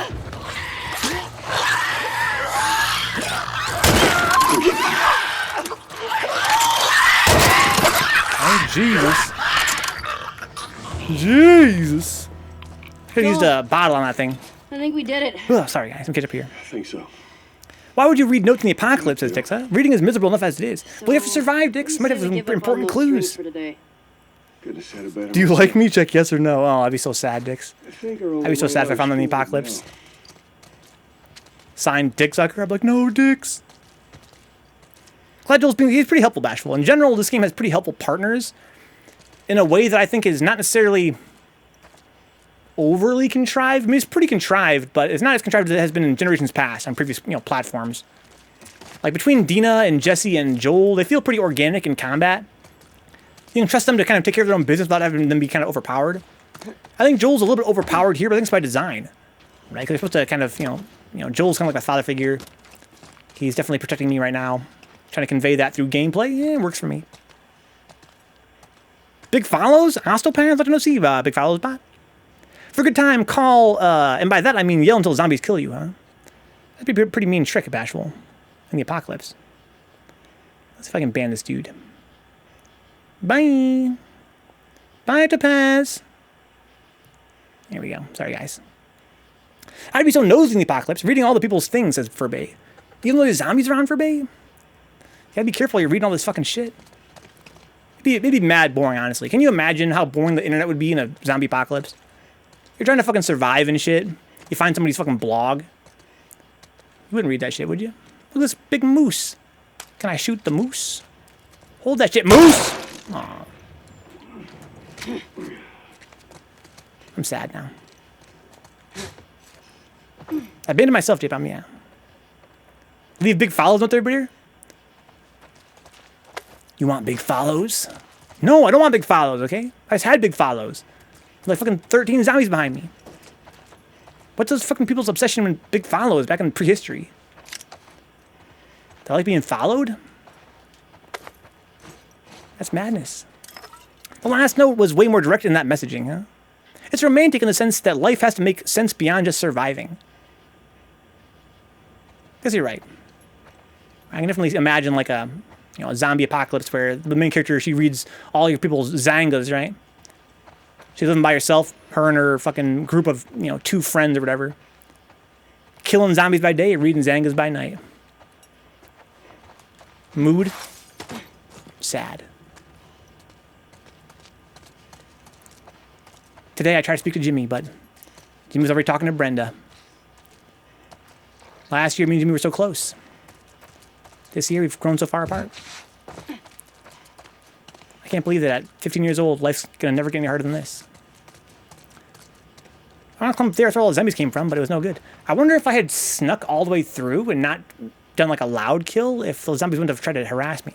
Oh, Jesus. Jesus. Could have used a bottle on that thing. I think we did it. Ugh, sorry, guys. Let me catch up here. I think so. Why would you read Notes in the Apocalypse, says Dix, huh? Reading is miserable enough as it is. Well, you have to survive, Dix. Might have some important clues. For today. Couldn't have said it better. Do you like me? Check yes or no. Oh, I'd be so sad, Dix. I think our I'd be so sad if I found them in the Apocalypse. Signed, Dick Sucker. I'd be like, no, Dix. Glad Joel's being, he's pretty helpful, Bashful. In general, this game has pretty helpful partners in a way that I think is not necessarily overly contrived. I mean, it's pretty contrived, but it's not as contrived as it has been in generations past on previous, platforms. Like between Dina and Jesse and Joel, they feel pretty organic in combat. You can trust them to kind of take care of their own business without having them be kind of overpowered. I think Joel's a little bit overpowered here, but I think it's by design, right? Because they're supposed to kind of, Joel's kind of like a father figure. He's definitely protecting me right now. Trying to convey that through gameplay. Yeah, it works for me. Big follows? Osteopans? Let me know, see Big follows bot. For a good time, call, and by that I mean yell until zombies kill you, huh? That'd be a pretty mean trick, Bashful, in the Apocalypse. Let's see if I can ban this dude. Bye! Bye, Topaz! There we go. Sorry, guys. I'd be so nosy in the Apocalypse, reading all the people's things, says Furbay. Even though there's zombies around, Furbay? You gotta be careful, you're reading all this fucking shit. It'd be mad boring, honestly. Can you imagine how boring the internet would be in a zombie apocalypse? You're trying to fucking survive and shit. You find somebody's fucking blog. You wouldn't read that shit, would you? Look at this big moose. Can I shoot the moose? Hold that shit, moose! Aw. I'm sad now. I've been to myself, J-Pom, yeah. Leave big follows out there, here? You want big follows? No, I don't want big follows, okay? I just had big follows. Like fucking 13 zombies behind me. What's those fucking people's obsession with big follows back in prehistory? They like being followed? That's madness. The last note was way more direct in that messaging, huh? It's romantic in the sense that life has to make sense beyond just surviving. Guess you're right. I can definitely imagine like a zombie apocalypse where the main character, she reads all your people's zangas, right? She's living by herself, her and her fucking group of, 2 friends or whatever. Killing zombies by day, reading zangas by night. Mood? Sad. Today I tried to speak to Jimmy, but Jimmy was already talking to Brenda. Last year, me and Jimmy were so close. This year, we've grown so far apart. I can't believe that at 15 years old, life's gonna never get any harder than this. I don't know if that's where all the zombies came from, but it was no good. I wonder if I had snuck all the way through and not done like a loud kill, if those zombies wouldn't have tried to harass me.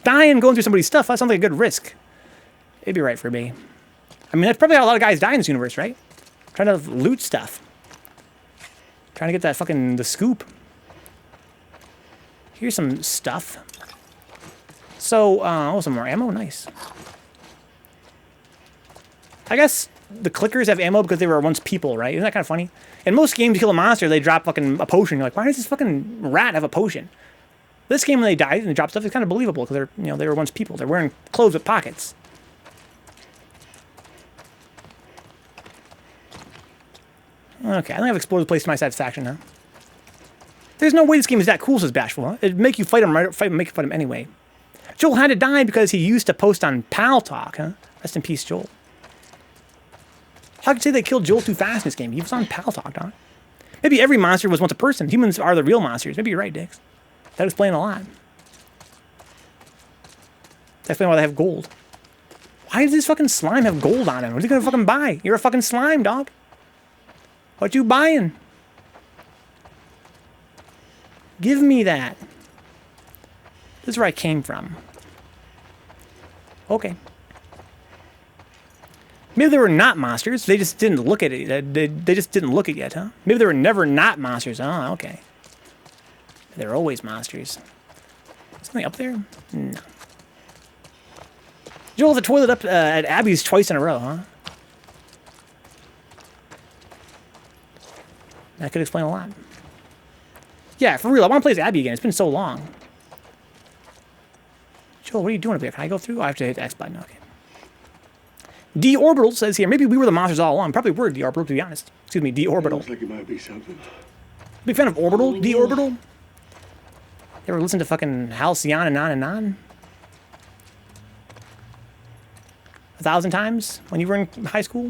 Dying going through somebody's stuff, that sounds like a good risk. It'd be right for me. I mean, that's probably how a lot of guys die in this universe, right? Trying to loot stuff. Trying to get that fucking, the scoop. Here's some stuff. So, oh, some more ammo, nice. I guess the clickers have ammo because they were once people, right? Isn't that kind of funny? In most games, you kill a monster, they drop fucking a potion. You're like, why does this fucking rat have a potion? This game, when they died and they dropped stuff, it's kind of believable because they're, they were once people. They're wearing clothes with pockets. Okay, I think I've explored the place to my satisfaction, huh? There's no way this game is that cool, says Bashful. Huh? It'd make you fight him, make you fight him anyway. Joel had to die because he used to post on Pal Talk, huh? Rest in peace, Joel. How could you say they killed Joel too fast in this game? He was on Pal Talk, dog. Maybe every monster was once a person. Humans are the real monsters. Maybe you're right, Dix. That explains a lot. That explains why they have gold. Why does this fucking slime have gold on him? What are you gonna fucking buy? You're a fucking slime, dog. What you buying? Give me that. This is where I came from. Okay. Maybe they were not monsters. They just didn't look at it. They just didn't look at it yet, huh? Maybe they were never not monsters. Oh, okay. They're always monsters. Something up there? No. Joel, the toilet up at Abby's twice in a row, huh? That could explain a lot. Yeah, for real, I want to play as Abby again. It's been so long. Joel, what are you doing up there? Can I go through? Oh, I have to hit the X button. Okay. D Orbital says here, maybe we were the monsters all along. Probably were D Orbital, to be honest. Excuse me, D Orbital. Looks like it might be something. Big fan of Orbital? D Orbital? You ever listen to fucking Halcyon and On? 1,000 times when you were in high school?